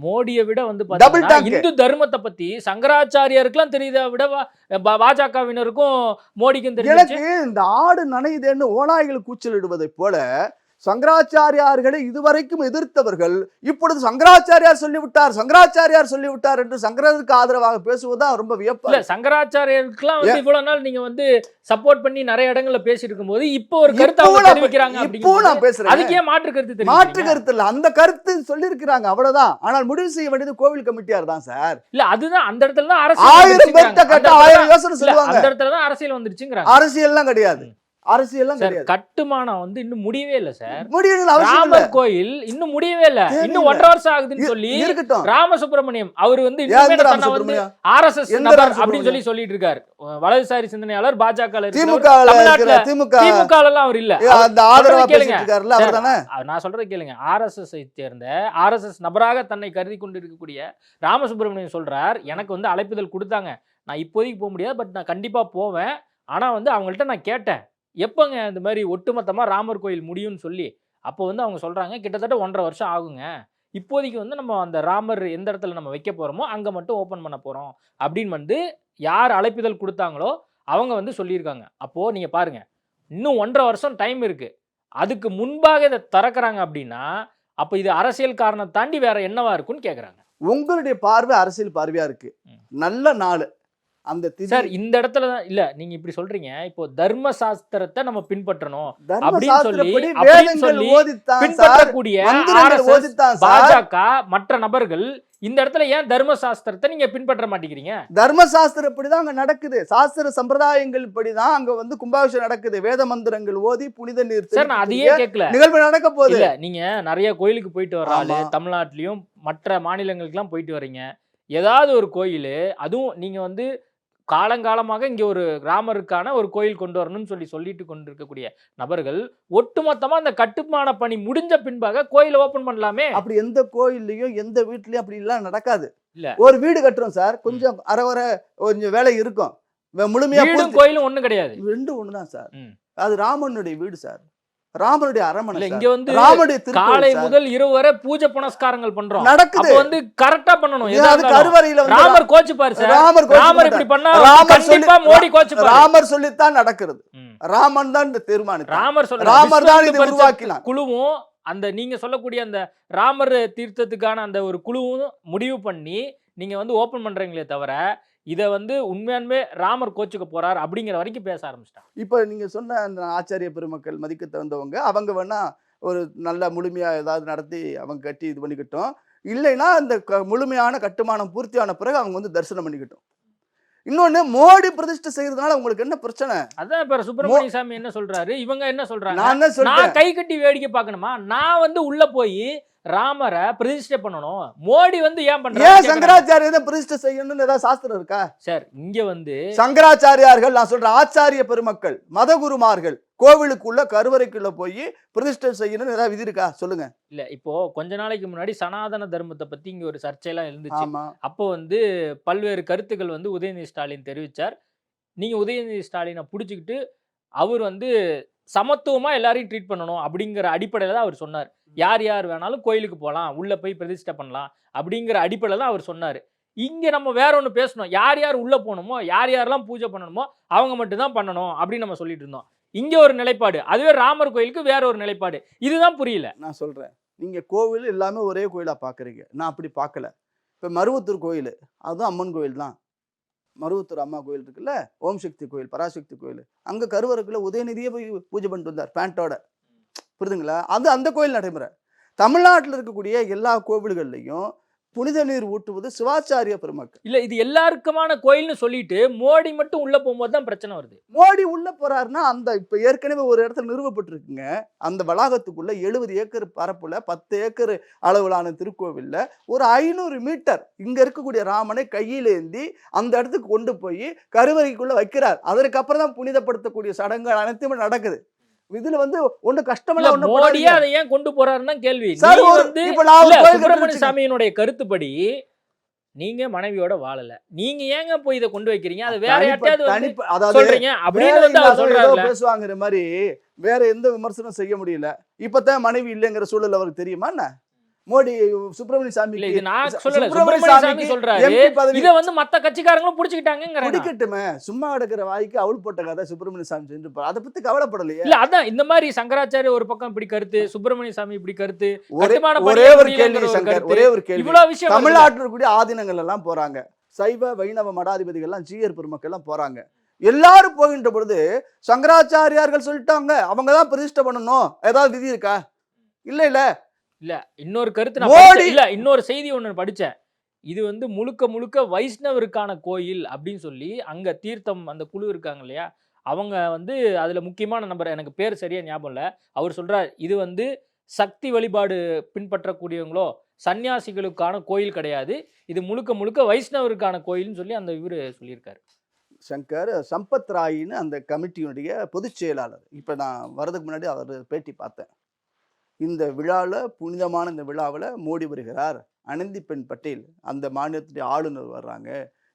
D: மோடியை விட வந்து இந்து தர்மத்தை பத்தி சங்கராச்சாரியருக்குலாம் தெரியுதா விட பாஜகவினருக்கும் மோடிக்கும் தெரியும்.
C: எனக்கு இந்த ஆடு நனையுதேன்னு ஓநாய்கள் கூச்சலிடுவதை போல சங்கராச்சாரியார்களை இதுவரைக்கும் எதிர்த்தவர்கள் இப்பொழுது சங்கராச்சாரியார் சொல்லிவிட்டார் என்று சங்கரருக்கு ஆதரவாக பேசுவதுதான் ரொம்ப வியப்பு.
D: சங்கராச்சாரியருக்குலாம் வந்து இவ்வளவு நாள் நீங்க வந்து சப்போர்ட் பண்ணி நிறைய இடங்கள்ல பேசி இருக்கும் போது இப்போ ஒரு கருத்து தெரிவிக்கிறாங்க.
C: இப்போ நான் பேசுறேன்,
D: அதுக்கே மாற்று கருத்து
C: இல்ல, அந்த கருத்து சொல்லி இருக்கிறாங்க, அவ்வளவுதான். ஆனால் முடிவு செய்ய வேண்டியது கோவில் கமிட்டியார் தான் சார்.
D: இல்ல, அதுதான் அந்த இடத்துல தான்
C: அரசியல் 1000 யோசனை சொல்லுவாங்க.
D: அந்த இடத்துல தான் அரசியல் வந்துருச்சுங்கிறாங்க.
C: அரசியல்லாம் கிடையாது,
D: கட்டுமானம் வந்து இன்னும் முடியவே இல்ல சார்.
C: ராமர்
D: கோயில் இன்னும் முடியவே இல்ல, இன்னும் 1.5 வருஷம் ஆகுதுன்னு சொல்லி ராமசுப்ரமணியம் அவர் வந்து ஆர்எஸ்எஸ் அப்படின்னு சொல்லிட்டு இருக்காரு. வலதுசாரி சிந்தனையாளர், பாஜக திமுக எல்லாம் அவர் இல்ல. நான் சொல்றதை கேளுங்க. ஆர்எஸ்எஸ் சேர்ந்த ஆர்எஸ்எஸ் நபராக தன்னை கருதி கொண்டு இருக்கக்கூடிய ராமசுப்ரமணியம் சொல்றார், எனக்கு வந்து அழைப்புதல் கொடுத்தாங்க, நான் இப்போதைக்கு போக முடியாது, பட் நான் கண்டிப்பா போவேன். ஆனா வந்து அவங்கள்ட்ட நான் கேட்டேன், எப்போங்க இந்த மாதிரி ஒட்டுமொத்தமாக ராமர் கோயில் முடியும்னு சொல்லி. அப்போ வந்து அவங்க சொல்கிறாங்க, கிட்டத்தட்ட 1.5 வருஷம் ஆகுங்க, இப்போதைக்கு வந்து நம்ம அந்த ராமர் எந்த இடத்துல நம்ம வைக்க போகிறோமோ அங்கே மட்டும் ஓப்பன் பண்ண போகிறோம் அப்படின்னு வந்து யார் அழைப்புதல் கொடுத்தாங்களோ அவங்க வந்து சொல்லியிருக்காங்க. அப்போது நீங்கள் பாருங்கள், இன்னும் 1.5 வருஷம் டைம் இருக்குது. அதுக்கு முன்பாக இதை திறக்கிறாங்க அப்படின்னா அப்போ இது அரசியல் காரணம் தாண்டி வேற என்னவா இருக்குன்னு கேட்குறாங்க.
C: உங்களுடைய பார்வை அரசியல் பார்வையாக இருக்குது, நல்ல நாள் அந்த
D: சார் இந்த இடத்துல தான் இல்ல, நீங்க இப்படி சொல்றீங்க. இப்போ தர்ம சாஸ்திரத்தை நம்ம பின்பற்றணும் அப்படின்னு சொல்லி பின்பற்றக்கூடிய பாஜக மற்ற நபர்கள் இந்த இடத்துல ஏன் தர்ம சாஸ்திரத்தை நீங்க பின்பற்ற மாட்டேங்கிறீங்க?
C: தர்ம சாஸ்திரம் இப்படிதான் அங்க நடக்குது, சாஸ்திர சம்பிரதாயங்கள் இப்படிதான் அங்க வந்து கும்பாபிஷேகம் நடக்குது, வேத மந்திரங்கள் ஓதி புனித நீர்.
D: சார் நான் அதையே கேட்கல,
C: நிகழ்வு நடக்க போகுது.
D: இல்ல, நீங்க நிறைய கோயிலுக்கு போயிட்டு வர ஆளு, தமிழ்நாட்டிலயும் மற்ற மாநிலங்களுக்கு எல்லாம் போயிட்டு வர்றீங்க. ஏதாவது ஒரு கோயில், அதுவும் நீங்க வந்து காலங்காலமாக இங்க ஒரு ராமருக்கான ஒரு கோயில் கொண்டு வரணும்னு சொல்லிட்டு கொண்டிருக்கக்கூடிய நபர்கள் ஒட்டுமொத்தமா அந்த கட்டுமான பணி முடிஞ்ச பின்பாக கோயிலை ஓபன் பண்ணலாமே.
C: அப்படி எந்த கோயில்லையும் எந்த வீட்லயும் அப்படி எல்லாம் நடக்காது. இல்ல, ஒரு வீடு கட்டுறோம் சார், கொஞ்சம் அரை கொஞ்சம் வேலை இருக்கும், முழுமையா
D: கோயிலும் ஒண்ணு கிடையாது,
C: ரெண்டு ஒண்ணுதான் சார். அது ராமனுடைய வீடு சார், ராமருடைய அரமனை
D: இல்ல
C: சார்.
D: இங்க வந்து
C: ராமருடைய திருக்கோவில்
D: காலை
C: சார்.
D: முதல் இரவு வரை பூஜை புனஸ்காரங்கள் பண்றோம்.
C: நடக்குது.
D: அப்ப வந்து கரெக்டா பண்ணணும்.
C: ஏன் அது கருவறையில வந்து
D: ராமர் கோச்சுப்பாரு சார்.
C: ராமர் கோச்சு
D: ராமர்
C: மாட்டார்.
D: இப்படி பண்ணா
C: ராமர்
D: கண்டிப்பா மோடி கோச்சுப்பாரு.
C: ராமர் சொல்லித்தான் நடக்கிறது. ராமன் தான் இந்த தீர்மானித்தார்.
D: ராமர் சொல்ற
C: ராமர் தான் இதை உருவாக்கினார்.
D: குழுவும் அந்த நீங்க சொல்லக்கூடிய அந்த ராமர் தீர்த்தத்துக்கான அந்த ஒரு குழுவும் முடிவு பண்ணி நீங்க வந்து ஓபன் பண்றீங்களே தவிர இதை வந்து உண்மையானுமே ராமர் கோச்சுக்க போறார் அப்படிங்கிற வரைக்கும் பேச ஆரம்பிச்சிட்டாங்க.
C: இப்ப நீங்க சொன்ன அந்த ஆச்சாரிய பெருமக்கள் மதிக்க தகுந்தவங்க, அவங்க வேணா ஒரு நல்ல முழுமையா ஏதாவது நடத்தி அவங்க கட்டி இது பண்ணிக்கிட்டோம். இல்லைன்னா இந்த முழுமையான கட்டுமானம் பூர்த்தியான பிறகு அவங்க வந்து தரிசனம் பண்ணிக்கிட்டோம். இன்னொன்னு, மோடி பிரதிஷ்டை செய்யறதுனால உங்களுக்கு என்ன பிரச்சனை?
D: அதான் இப்ப சுப்பிரமணிய சாமி என்ன சொல்றாரு, இவங்க என்ன சொல்றாங்க?
C: நான் என்ன சொல்றேன்,
D: நான் கை கட்டி வேடிக்கை பார்க்கணுமா? நான் வந்து உள்ள போய் ராமரை பிரதிஷ்டை பண்ணணும். மோடி வந்து ஏன் பண்றாரு?
C: ஏன் சங்கராச்சாரியர் பிரதிஷ்டை செய்யணும்னு ஏதாவது சாஸ்திரம் இருக்கா
D: சார்? இங்க வந்து
C: சங்கராச்சாரியார்கள், நான் சொல்றேன் ஆச்சாரிய பெருமக்கள், மதகுருமார்கள் கோவிலுக்குள்ள கருவறைக்குள்ள போய் பிரதிஷ்டை செய்யணும்னு ஏதாவது விதி இருக்கா சொல்லுங்க.
D: இல்ல இப்போ கொஞ்ச நாளைக்கு முன்னாடி சனாதன தர்மத்தை பத்தி இங்க ஒரு சர்ச்சையெல்லாம் இருந்துச்சு.
C: ஆமா.
D: அப்போ வந்து பல்வேறு கருத்துக்கள் வந்து உதயநிதி ஸ்டாலின் தெரிவிச்சார். நீங்க உதயநிதி ஸ்டாலினை புடிச்சுக்கிட்டு அவர் வந்து சமத்துவமா எல்லாரையும் ட்ரீட் பண்ணணும் அப்படிங்கிற அடிப்படையில தான் அவர் சொன்னார். யார் யார் வேணாலும் கோயிலுக்கு போகலாம், உள்ள போய் பிரதிஷ்டை பண்ணலாம் அப்படிங்கிற அடிப்படையில தான் அவர் சொன்னார். இங்க நம்ம வேற ஒன்று பேசணும். யார் யார் உள்ள போகணுமோ, யார் யாரெல்லாம் பூஜை பண்ணணுமோ அவங்க மட்டும் தான் பண்ணணும் அப்படின்னு நம்ம சொல்லிட்டு இருந்தோம். இங்க ஒரு நிலைப்பாடு, அதுவே ராமர் கோயிலுக்கு வேற ஒரு நிலைப்பாடு. இதுதான் புரியல.
C: நான் சொல்றேன், நீங்க கோவில் எல்லாமே ஒரே கோயிலா பாக்குறீங்க. நான் அப்படி பார்க்கல. இப்ப மருவத்தூர் கோயில், அதுவும் அம்மன் கோயில் தான். மருவத்தூர் அம்மா கோயில் இருக்குல்ல, ஓம் சக்தி கோயில், பராசக்தி கோயில், அங்க கருவறைக்குள்ள உதயநிதியே போய் பூஜை பண்ணிட்டு வந்தார் பேண்டோட. புரியுதுங்களா? அது அந்த கோயில் நடைமுறை. தமிழ்நாட்டில் இருக்கக்கூடிய எல்லா கோவில்கள்லையும் புனித நீர் ஊட்டுவது சிவாச்சாரிய பெருமக்கள்.
D: இல்ல இது எல்லாருக்குமான கோயில்னு சொல்லிட்டு மோடி மட்டும் உள்ள போகும்போது தான் பிரச்சனை வருது.
C: மோடி உள்ள போறாருன்னா, அந்த இப்ப ஏற்கனவே ஒரு இடத்துல நிறுவப்பட்டிருக்குங்க, அந்த வளாகத்துக்குள்ள 70 ஏக்கர் பரப்புல 10 ஏக்கர் அளவிலான திருக்கோவில்ல ஒரு 500 மீட்டர் இங்க இருக்கக்கூடிய ராமனை கையில் ஏந்தி அந்த இடத்துக்கு கொண்டு போய் கருவறைக்குள்ள வைக்கிறார். அதற்கப்புறம் தான் புனிதப்படுத்தக்கூடிய சடங்குகள் அனைத்துமே நடக்குது. இதுல வந்து ஒண்ணு கஷ்டமல்ல.
D: மோடியே அதை ஏன் கொண்டு போறாருன்னு தான் கேள்வி. சுப்பிரமணிய சாமியினுடைய கருத்துப்படி நீங்க மனைவியோட வாழல, நீங்க ஏங்க போய் இதை கொண்டு வைக்கிறீங்க? அது வேற யார்ட்டையாவது சொல்றீங்க அப்படின்னு வந்து அவர் சொல்றாரு.
C: பேசுவாங்கிற மாதிரி வேற எந்த விமர்சனம் செய்ய முடியல. இப்பதான் மனைவி இல்லைங்கிற சூழல் அவருக்கு தெரியுமா என்ன? மோடி சுப்பிரமணிய சாமி
D: இதை வந்து மத்த கட்சிக்காரங்களும் புடிச்சுக்கிட்டாங்க.
C: பிடிக்கட்டுமே, சும்மா கிடக்கிற வாய்க்கு அவள் போட்ட கதை சுப்பிரமணிய சாமி செஞ்சு அதை பத்தி கவலைப்படலையே.
D: இல்ல அதான் இந்த மாதிரி சங்கராச்சாரிய ஒரு பக்கம் இப்படி கருத்து, சுப்பிரமணிய சாமி இப்படி கருத்து.
C: ஒரே ஒரு கேள்வி சங்கர், ஒரே ஒரு கேள்வி.
D: இவ்வளவு விஷயம்
C: தமிழ்நாட்டில் இருக்கக்கூடிய ஆதீனங்கள் எல்லாம் போறாங்க, சைவ வைணவ மடாதிபதிகள் எல்லாம், ஜீயர் பெருமக்கள் எல்லாம் போறாங்க. எல்லாரும் போகின்ற பொழுது சங்கராச்சாரியார்கள் சொல்லிட்டாங்க அவங்கதான் பிரதிஷ்டை பண்ணணும், ஏதாவது விதி இருக்கா? இல்ல இல்ல
D: இல்ல இன்னொரு கருத்து நான் இல்ல இன்னொரு செய்தி ஒண்ணு படிச்சேன். இது வந்து முழுக்க முழுக்க வைஷ்ணவருக்கான கோயில் அப்படின்னு சொல்லி அங்க தீர்த்தம் அந்த குழு இருக்காங்க இல்லையா, அவங்க வந்து அதுல முக்கியமான நம்பர், எனக்கு பேர் சரியா ஞாபகம் இல்ல, அவர் சொல்றார் இது வந்து சக்தி வழிபாடு பின்பற்றக்கூடியவங்களோ சன்னியாசிகளுக்கான கோயில் கிடையாது, இது முழுக்க முழுக்க வைஷ்ணவருக்கான கோயில்னு சொல்லி அந்த இவரு சொல்லியிருக்காரு.
C: சங்கர் சம்பத் ராயின்னு அந்த கமிட்டியினுடைய பொதுச் செயலாளர். இப்ப நான் வரதுக்கு முன்னாடி அவர் பேட்டி பார்த்தேன். இந்த விழாவில், புனிதமான இந்த விழாவில் மோடி வருகிறார், ஆனந்திபென் பட்டேல் அந்த மாநிலத்துடைய ஆளுநர் வர்றாங்க,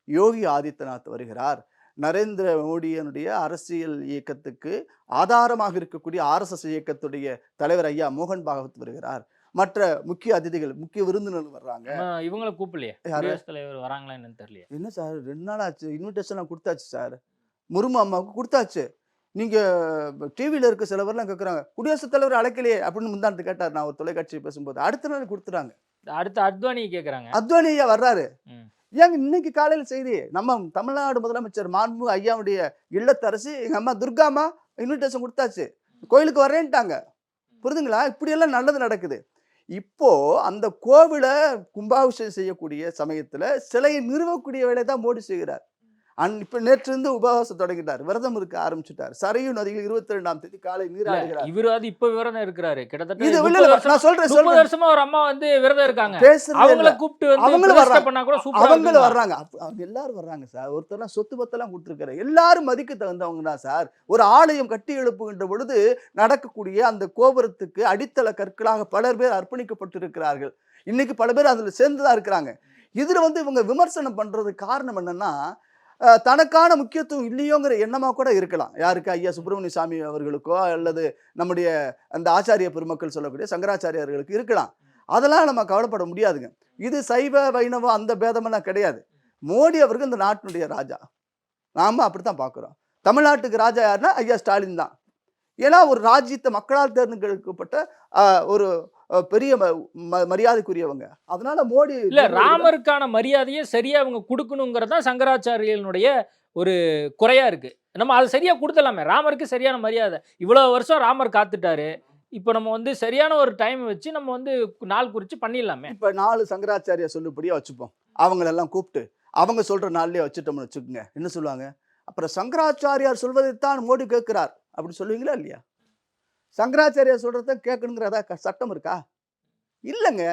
C: யோகி ஆதித்யநாத் வருகிறார், நரேந்திர மோடியினுடைய அரசியல் இயக்கத்துக்கு ஆதாரமாக இருக்கக்கூடிய RSS இயக்கத்துடைய தலைவர் ஐயா மோகன் பாகவத் வருகிறார், மற்ற முக்கிய அதிதிகள், முக்கிய விருந்தினர்கள் வர்றாங்க.
D: இவங்களை கூப்பிடலையே, தலைவர் வராங்களா என்னன்னு தெரியல.
C: என்ன சார் 2 நாள் ஆச்சு, இன்விடேஷன் கொடுத்தாச்சு சார், முர்மு அம்மாவுக்கு கொடுத்தாச்சு. நீங்க டிவியில இருக்க சிலவர்லாம் கேட்குறாங்க, குடியரசுத் தலைவர் அழைக்கலையே அப்படின்னு முந்தானத்து கேட்டார். நான் ஒரு தொலைக்காட்சி பேசும்போது அடுத்த நாள் கொடுத்துறாங்க.
D: அடுத்து அத்வானி கேட்குறாங்க,
C: அத்வானி ஐயா வர்றாரு. ஏங்க இன்னைக்கு காலையில் செய்தி, நம்ம தமிழ்நாடு முதலமைச்சர் மாண்பு ஐயாவுடைய இல்லத்தரசி எங்க அம்மா துர்காமா இன்விடேஷன் கொடுத்தாச்சு, கோயிலுக்கு வர்றேன்ட்டாங்க. புரிதுங்களா? இப்படியெல்லாம் நல்லது நடக்குது. இப்போ அந்த கோவிலை கும்பாபிஷேகம் செய்யக்கூடிய சமயத்துல சிலையை நிறுவக்கூடிய வேலையை தான் மோடி செய்கிறார். இப்ப நேற்று இருந்து உபவாசம் தொடங்கிட்டார், விரதம் இருக்க ஆரம்பிச்சுட்டார். சரையு நதியில் 22ஆம் தேதி காலை நீராடுகிறார்.
D: இவரு இப்ப விரதம் இருக்கிறாரு, கிட்டத்தட்ட
C: நான் சொல்றேன்
D: 30 வருஷமா ஒரு அம்மா வந்து விரதம் இருக்காங்க. அவங்கள கூப்பிட்டு வந்து
C: அவங்களும் வர்றாங்க, அவங்க எல்லாரும் வர்றாங்க சார். ஒருத்தர் சொத்து பத்தெல்லாம் கொடுத்துருக்காரு. எல்லாரும் மதிக்க தகுந்தவங்க தான் சார். ஒரு ஆலயம் கட்டி எழுப்புகின்ற பொழுது நடக்கக்கூடிய அந்த கோபுரத்துக்கு அடித்தள கற்களாக பலர் பேர் அர்ப்பணிக்கப்பட்டிருக்கிறார்கள். இன்னைக்கு பல பேர் அதுல சேர்ந்துதான் இருக்கிறாங்க. இதுல வந்து இவங்க விமர்சனம் பண்றதுக்கு காரணம் என்னன்னா, தனக்கான முக்கியத்துவம் இல்லையோங்கிற எண்ணமாக கூட இருக்கலாம். யாருக்கு? ஐயா சுப்பிரமணிய சாமி அவர்களுக்கோ அல்லது நம்முடைய அந்த ஆச்சாரிய பெருமக்கள் சொல்லக்கூடிய சங்கராச்சாரியர்களுக்கு இருக்கலாம். அதெல்லாம் நம்ம கவலைப்பட முடியாதுங்க. இது சைவ வைணவம் அந்த பேதமெல்லாம் கிடையாது. மோடி அவர்கள் இந்த நாட்டினுடைய ராஜா. நாம அப்படித்தான் பார்க்குறோம். தமிழ்நாட்டுக்கு ராஜா யாருன்னா ஐயா ஸ்டாலின் தான். ஏன்னா ஒரு ராஜ்யத்தை மக்களால் தேர்ந்தெடுக்கப்பட்ட ஒரு பெரிய மரியாதைக்குரியவங்க. அதனால மோடி
D: இல்ல ராமருக்கான மரியாதையை சரியா அவங்க கொடுக்கணுங்கிறது தான் சங்கராச்சாரியனுடைய ஒரு குறையா இருக்கு. நம்ம அதை சரியா கொடுத்துடலாமே. ராமருக்கு சரியான மரியாதை. இவ்வளவு வருஷம் ராமர் காத்துட்டாரு. இப்போ நம்ம வந்து சரியான ஒரு டைம் வச்சு நம்ம வந்து நாள் குறிச்சு பண்ணிடலாமே.
C: இப்ப 4 சங்கராச்சாரிய சொல்லுபடியா வச்சுப்போம். அவங்களெல்லாம் கூப்பிட்டு அவங்க சொல்ற நாள்லயே வச்சுட்டோம்னு வச்சுக்கோங்க. என்ன சொல்லுவாங்க? அப்புறம் சங்கராச்சாரியார் சொல்வதைத்தான் மோடி கேட்கிறார் அப்படி சொல்லுவீங்களா இல்லையா? சங்கராச்சாரியார் சொல்றத கேட்கணுங்கிறதா சட்டம் இருக்கா? இல்லைங்க.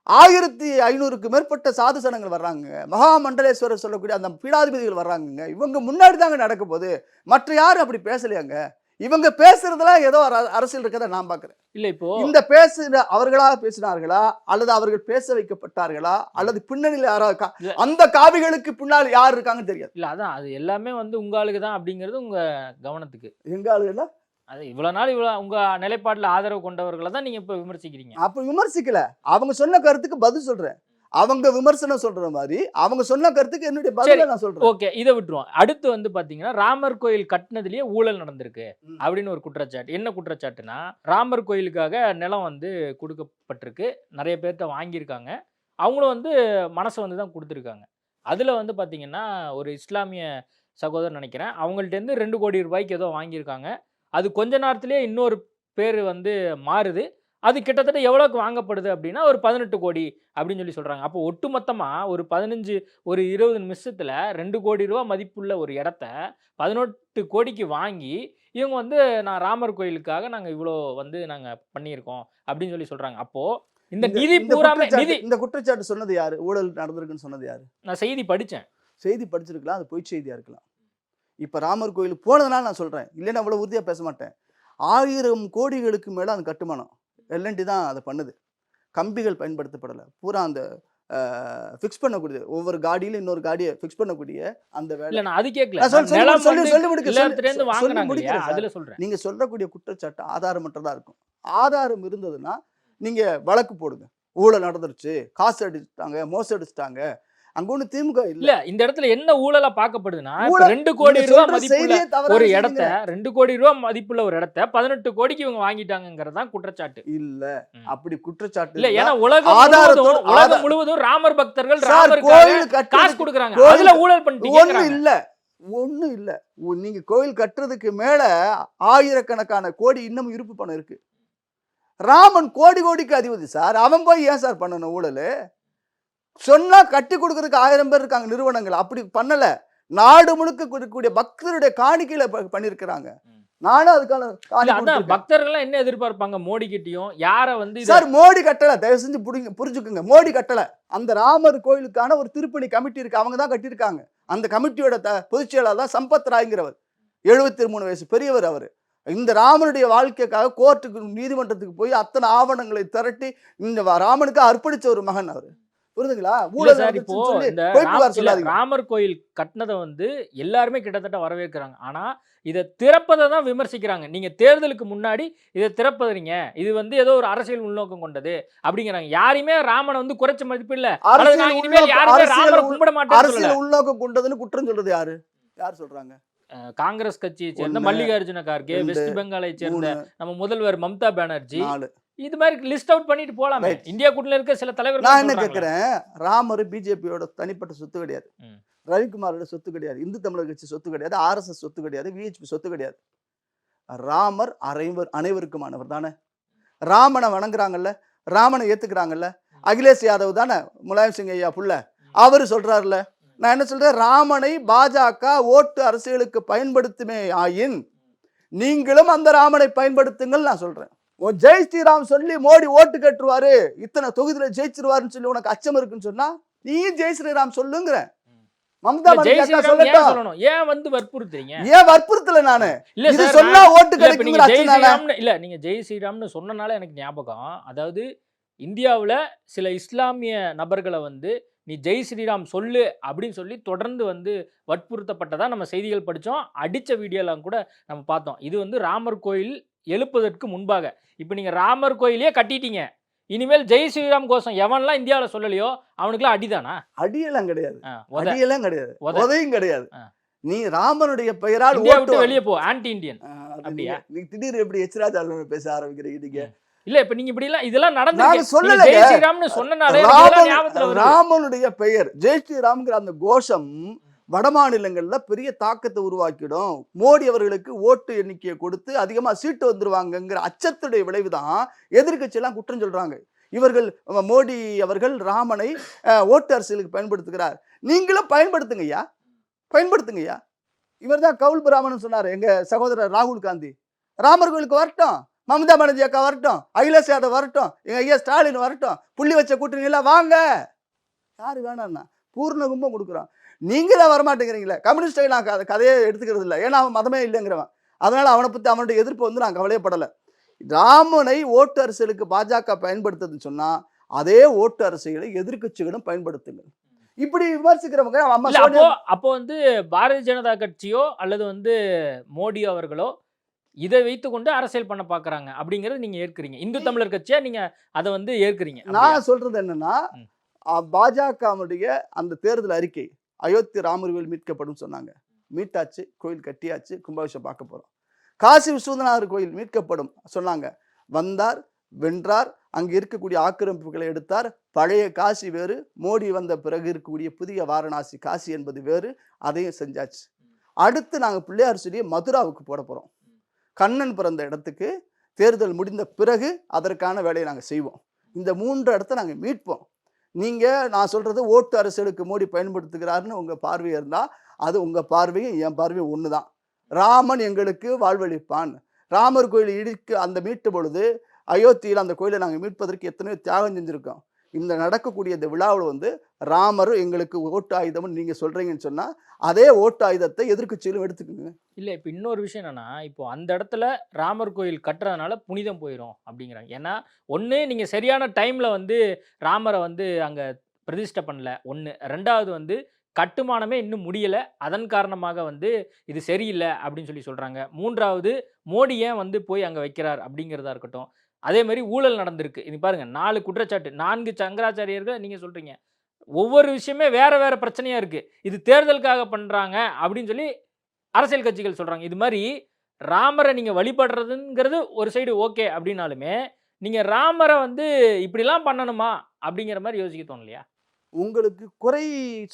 C: 1500க்கு மேற்பட்ட சாது சனங்கள் வர்றாங்க. மகாமண்டலேஸ்வரர் சொல்லக்கூடிய அந்த பீடாதிபதிகள் வர்றாங்க. இவங்க முன்னாடி தாங்க நடக்க போகுது. மற்ற யாரும் அப்படி பேசலையாங்க. இவங்க பேசுறதுலாம் ஏதோ அரசியல் இருக்கதை நான் பார்க்கிறேன்.
D: இல்ல இப்போ
C: இந்த பேசுற அவர்களாக பேசினார்களா அல்லது அவர்கள் பேச வைக்கப்பட்டார்களா அல்லது பின்னணியில் யாராவது அந்த காவிகளுக்கு பின்னால் யார் இருக்காங்கன்னு தெரியாது.
D: இல்ல அதான் அது எல்லாமே வந்து உங்க ஆளுக்கு தான் அப்படிங்கிறது உங்க கவனத்துக்கு.
C: எங்க ஆளுகளா?
D: அது இவ்வளவு நாள் இவ்வளவு உங்க நிலைப்பாட்டுல ஆதரவு கொண்டவர்களை தான் நீங்க இப்ப விமர்சிக்கிறீங்க.
C: அப்ப விமர்சிக்கல. அவங்க சொன்ன கருத்துக்கு பதில் சொல்றேன். அவங்க விமர்சனம் சொல்ற மாதிரி அவங்க சொன்ன கருத்துக்கு என்னுடைய பதில நான் சொல்றேன்.
D: ஓகே, இதை விட்டுருவோம். அடுத்து வந்து பாத்தீங்கன்னா ராமர் கோயில் கட்டினதுலயே ஊழல் நடந்திருக்கு அப்படின்னு ஒரு குற்றச்சாட்டு. என்ன குற்றச்சாட்டுனா, ராமர் கோயிலுக்காக நிலம் வந்து கொடுக்கப்பட்டிருக்கு, நிறைய பேர்த்த வாங்கியிருக்காங்க, அவங்களும் வந்து மனசை வந்து தான் கொடுத்துருக்காங்க. அதுல வந்து பாத்தீங்கன்னா ஒரு இஸ்லாமிய சகோதரர் நினைக்கிறேன், அவங்கள்ட்ட இருந்து 2 கோடி ரூபாய்க்கு ஏதோ வாங்கியிருக்காங்க. அது கொஞ்ச நேரத்திலேயே இன்னொரு பேர் வந்து மாறுது. அது கிட்டத்தட்ட எவ்வளோக்கு வாங்கப்படுது அப்படின்னா ஒரு 18 கோடி அப்படின்னு சொல்லி சொல்கிறாங்க. அப்போ ஒட்டுமொத்தமாக ஒரு 20 நிமிஷத்தில் 2 கோடி ரூபா மதிப்புள்ள ஒரு இடத்த 18 கோடிக்கு வாங்கி இவங்க வந்து நான் ராமர் கோயிலுக்காக நாங்கள் இவ்வளோ வந்து நாங்கள் பண்ணியிருக்கோம் அப்படின்னு சொல்லி சொல்கிறாங்க. அப்போது இந்த நிதி பூராமே
C: இந்த குற்றச்சாட்டு சொன்னது யாரு? ஊழல் நடந்திருக்குன்னு சொன்னது யாரு?
D: நான் செய்தி படித்தேன்.
C: செய்தி படிச்சிருக்கலாம், அது பொய் செய்தியாக இருக்கலாம். இப்போ ராமர் கோயிலுக்கு போனதுனால நான் சொல்கிறேன், இல்லைன்னா அவ்வளோ உறுதியாக பேச மாட்டேன். 1000 கோடிகளுக்கு மேலே அந்த கட்டுமானம் எல்என்டி தான் அதை பண்ணுது. கம்பிகள் பயன்படுத்தப்படலை. பூரா அந்த ஃபிக்ஸ் பண்ணக்கூடிய ஒவ்வொரு காடியில இன்னொரு காடியை ஃபிக்ஸ் பண்ணக்கூடிய அந்த வேலை.
D: நான் அது கேட்கல.
C: நீங்க சொல்லக்கூடிய குற்றச்சாட்டு ஆதாரமற்றதா இருக்கும். ஆதாரம் இருந்ததுன்னா நீங்க வழக்கு போடுங்க. ஊழல் நடந்துருச்சு, காசு அடிச்சுட்டாங்க, மோசடிச்சுட்டாங்க. அங்க ஒண்ணு திமுக இல்ல.
D: இந்த இடத்துல என்ன ஊழலா பார்க்கப்படுதுன்னா, 2 கோடி ரூபாய் மதிப்புள்ள ஒரு இடத்த 2 கோடி ரூபாய் மதிப்புள்ள ஒரு இடத்த 18 கோடிக்கு இவங்க வாங்கிட்டாங்கிறதான் குற்றச்சாட்டு.
C: இல்ல, அப்படி குற்றச்சாட்டு
D: இல்ல. ஏன்னா உலகம் முழுவதும் ராமர் பக்தர்கள் ராமருக்கு காசு கொடுக்கறாங்க. அதுல ஊழல் பண்ணிட்டீங்க.
C: ஒண்ணு இல்ல. நீங்க கோயில் கட்டுறதுக்கு மேல ஆயிரக்கணக்கான கோடி இன்னும் இருப்பு பணம் இருக்கு. ராமன் கோடி கோடிக்கு அதிபதி சார். அவன் போய் ஏன் சார் பண்ணணும் ஊழல்? சொன்னா கட்டி கொடுக்கறதுக்கு 1000 பேர் இருக்காங்க நிறுவனங்கள். அப்படி பண்ணல. நாடு முழுக்க இருக்கக்கூடிய பக்தருடைய காணிக்கையில பண்ணிருக்கிறாங்க. நானும் அதுக்கான
D: பக்தர்கள் என்ன எதிர்பார்ப்பாங்க மோடி கிட்டயும்? யார வந்து
C: சார் மோடி கட்டல, தயவு செஞ்சு புரிஞ்சுக்குங்க. மோடி கட்டல. அந்த ராமர் கோயிலுக்கான ஒரு திருப்பணி கமிட்டி இருக்கு, அவங்க தான் கட்டியிருக்காங்க. அந்த கமிட்டியோட பொதுச் செயலாளர் தான் சம்பத் ராய்ங்கிறவர். 73 வயசு பெரியவர் அவரு. இந்த ராமனுடைய வாழ்க்கைக்காக கோர்ட்டுக்கு நீதிமன்றத்துக்கு போய் அத்தனை ஆவணங்களை திரட்டி இந்த ராமனுக்கு அர்ப்பணிச்ச ஒரு மகன் அவரு. புரியுதுங்களா?
D: ராமர் கோயில் கட்டினதை வந்து எல்லாருமே கிட்டத்தட்ட வரவேற்கிறாங்க. ஆனா இதை திறப்பதை தான் விமர்சிக்கிறாங்க. நீங்க தேர்தலுக்கு முன்னாடி இதை திறப்பதுறீங்க, இது வந்து ஏதோ ஒரு அரசியல் உள்நோக்கம் கொண்டது அப்படிங்கிறாங்க. யாருமே ராமனை வந்து குறைச்ச மதிப்பு இல்ல, கும்பிட மாட்டேன்
C: உள்நோக்கம் கொண்டதுன்னு குற்றம் சொல்றது யாரு? யார் சொல்றாங்க?
D: காங்கிரஸ் கட்சியை சேர்ந்த மல்லிகார்ஜுன கார்கே, வெஸ்ட் பெங்காலை சேர்ந்த நம்ம முதல்வர் மம்தா பானர்ஜி, இது மாதிரி லிஸ்ட் அவுட் பண்ணிட்டு போலாம். இந்தியா கூட்டணியில இருக்க சில தலைவர்கள்.
C: நான் என்ன கேட்கிறேன், ராமர் பிஜேபியோட தனிப்பட்ட சொத்து கிடையாது, ரவிக்குமாரோட சொத்து கிடையாது, இந்து தமிழர் கட்சி சொத்து கிடையாது, ஆர்எஸ்எஸ் சொத்து கிடையாது, விஹெச்பி சொத்து கிடையாது. ராமர் அனைவருக்குமானவர் தானே. ராமனை வணங்குறாங்கல்ல, ராமனை ஏத்துக்கிறாங்கல்ல. அகிலேஷ் யாதவ் தானே முலாயம் சிங் ஐயா புள்ள, அவரு சொல்றாருல்ல. நான் என்ன சொல்றேன், ராமனை பாஜக ஓட்டு அரசியலுக்கு பயன்படுத்துமே ஆயின் நீங்களும் அந்த ராமனை பயன்படுத்துங்கள் நான் சொல்றேன். ஜெய் ஸ்ரீராம் சொல்லி மோடி ஓட்டு கட்டுருவாரு, இத்தனை தொகுதியில ஜெயிச்சிருவாருன்னு சொல்லி உனக்கு அச்சம் இருக்குன்னு சொன்னா நீ ஜெய் ஸ்ரீராம் சொல்லுங்கிற. மம்தா சொல்லணும்.
D: ஏன் வந்து வற்புறுத்துறீங்க?
C: ஏன் வற்புறுத்தல நானு? இது சொன்னா ஓட்டு கிடைக்குங்கிற அச்சம்
D: இல்ல. நீங்க ஜெய் ஸ்ரீராம்னு சொன்னனால எனக்கு ஞாபகம், அதாவது இந்தியாவுல சில இஸ்லாமிய நபர்களை வந்து நீ ஜெய் ஸ்ரீராம் சொல்லு அப்படின்னு சொல்லி தொடர்ந்து வந்து வற்புறுத்தப்பட்டதா நம்ம செய்திகள் படித்தோம். அடித்த வீடியோலாம் கூட நம்ம பார்த்தோம். இது வந்து ராமர் கோயில் எழுப்பதற்கு முன்பாக. இப்போ நீங்கள் ராமர் கோயிலே கட்டிட்டீங்க, இனிமேல் ஜெய் ஸ்ரீராம் கோஷம் எவன்லாம் இந்தியாவில் சொல்லலையோ அவனுக்குலாம் அடிதானா?
C: அடியெல்லாம் கிடையாது,
D: உத.
C: அடியெல்லாம் கிடையாது,
D: உத.
C: உதவியும் கிடையாது. நீ ராமனுடைய பெயரால்
D: இந்தியா
C: ஓட்டு
D: விட்டு வெளியே போ, ஆன்டி இந்தியன்.
C: அது
D: அப்படியா?
C: நீ திடீர்னு எப்படி எச்ராஜா பேச ஆரம்பிக்கிறீங்க நீங்க?
D: இல்ல இப்ப நீங்க இப்படி எல்லாம் இதெல்லாம்
C: நாங்க
D: நடந்துருக்கு.
C: சொல்லலைங்க.
D: ஜெய் ஸ்ரீராம்னு சொன்னனாலே எனக்கு இதெல்லாம் ஞாபகத்துல வருது.
C: ராமனுடைய பெயர் ஜெய் ஸ்ரீராம்ங்கிற அந்த கோஷம் வட மாநிலங்கள்ல பெரிய தாக்கத்தை உருவாக்கிடும். மோடி அவர்களுக்கு ஓட்டு எண்ணிக்கையை கொடுத்து அதிகமா சீட்டு வந்துருவாங்கங்கிற அச்சத்துடைய விளைவுதான் எதிர்க்கட்சி எல்லாம் குற்றம் சொல்றாங்க. இவர்கள் மோடி அவர்கள் ராமனை ஓட்டு அரசியலுக்கு பயன்படுத்துகிறார். நீங்களும் பயன்படுத்துங்கய்யா, பயன்படுத்துங்கய்யா. இவர் தான் கவுல் பிராமணன் சொன்னார் எங்க சகோதரர் ராகுல் காந்தி. ராமர் கோயிலுக்கு வரட்டும், மம்தா பானர்ஜி அக்கா வரட்டும், அகிலேஷ் யாதவ் வரட்டும், எங்க ஐயா ஸ்டாலின் வரட்டும், புள்ளி வச்ச கூட்டணி எல்லாம் வாங்க. யாரு வேணாம்னா பூர்ண கும்பம் கொடுக்குறோம். நீங்க தான் வரமாட்டேங்கிறீங்களே. கம்யூனிஸ்ட் நான் கதையை எடுத்துக்கிறது இல்லை, ஏன்னா அவன் மதமே இல்லைங்கிறவன். அதனால அவனை பத்தி அவனுடைய எதிர்ப்பு வந்து நான் கவலையப்படலை. ராமனை ஓட்டு அரசியலுக்கு பாஜக பயன்படுத்துதுன்னு சொன்னா அதே ஓட்டு அரசியலை எதிர்க்கட்சிகளும் பயன்படுத்துங்க. இப்படி விமர்சிக்கிறவங்க
D: அப்போ வந்து பாரதிய ஜனதா கட்சியோ அல்லது வந்து மோடி அவர்களோ இதை வைத்துக்கொண்டு அரசியல் பண்ண பாக்குறாங்க அப்படிங்கறது நீங்க ஏற்கிறீங்க. இந்து தமிழர் கட்சியா நீங்க அதை வந்து ஏற்கிறீங்க.
C: நான் சொல்றது என்னன்னா, பாஜகவுடைய அந்த தேர்தல் அறிக்கை அயோத்தி ராமர் கோயில் மீட்கப்படும் சொன்னாங்க. மீட்டாச்சு, கோயில் கட்டியாச்சு, கும்பாபிஷேகம் பார்க்க போறோம். காசி விஸ்வநாதர் கோயில் மீட்கப்படும் சொன்னாங்க. வந்தார், வென்றார், அங்கு இருக்கக்கூடிய ஆக்கிரமிப்புகளை எடுத்தார். பழைய காசி வேறு, மோடி வந்த பிறகு இருக்கக்கூடிய புதிய வாரணாசி காசி என்பது வேறு, அதையும் செஞ்சாச்சு. அடுத்து நாங்கள் பிள்ளையார் சிலையை மதுராவுக்கு போட போகிறோம். கண்ணன் பிறந்த இடத்துக்கு தேர்தல் முடிந்த பிறகு அதற்கான வேலையை நாங்கள் செய்வோம். இந்த 3 இடத்த நாங்கள் மீட்போம். நீங்கள் நான் சொல்கிறது ஓட்டு அரசியலுக்கு மோடி பயன்படுத்துகிறாருன்னு உங்கள் பார்வை இருந்தால் அது உங்கள் பார்வையும் என் பார்வையும் ஒன்று தான். ராமன் எங்களுக்கு வாழ்வளிப்பான். ராமர் கோயில் இடிக்க அந்த மீட்ட பொழுது அயோத்தியில் அந்த கோயிலை நாங்கள் மீட்பதற்கு எத்தனையோ தியாகம் செஞ்சுருக்கோம். இந்த நடக்கக்கூடிய இந்த விழாவில் வந்து ராமர் எங்களுக்கு ஓட்டு ஆயுதம்னு நீங்கள் சொல்கிறீங்கன்னு சொன்னால் அதே ஓட்டு ஆயுதத்தை எதிர்க்கட்சியிலும் எடுத்துக்கோங்க.
D: இல்லை, இப்போ இன்னொரு விஷயம் என்னன்னா, இப்போ அந்த இடத்துல ராமர் கோயில் கட்டுறதுனால புனிதம் போயிடும் அப்படிங்கிறாங்க. ஏன்னா ஒன்று நீங்கள் சரியான டைமில் வந்து ராமரை வந்து அங்கே பிரதிஷ்டை பண்ணல, ஒன்று. ரெண்டாவது வந்து கட்டுமானமே இன்னும் முடியலை, அதன் காரணமாக வந்து இது சரியில்லை அப்படின்னு சொல்லி சொல்கிறாங்க. மூன்றாவது மோடி ஏன் வந்து போய் அங்கே வைக்கிறார் அப்படிங்கிறதா இருக்கட்டும். அதே மாதிரி ஊழல் நடந்திருக்கு. இது பாருங்க, 4 குற்றச்சாட்டு, 4 சங்கராச்சாரியர்கள் நீங்கள் சொல்கிறீங்க. ஒவ்வொரு விஷயமே வேற வேற பிரச்சனையாக இருக்குது. இது தேர்தலுக்காக பண்ணுறாங்க அப்படின்னு சொல்லி அரசியல் கட்சிகள் சொல்கிறாங்க. இது மாதிரி ராமரை நீங்கள் வழிபடுறதுங்கிறது ஒரு சைடு ஓகே அப்படின்னாலுமே நீங்கள் ராமரை வந்து இப்படிலாம் பண்ணணுமா அப்படிங்கிற மாதிரி யோசிக்க தோணலையா?
C: உங்களுக்கு குறை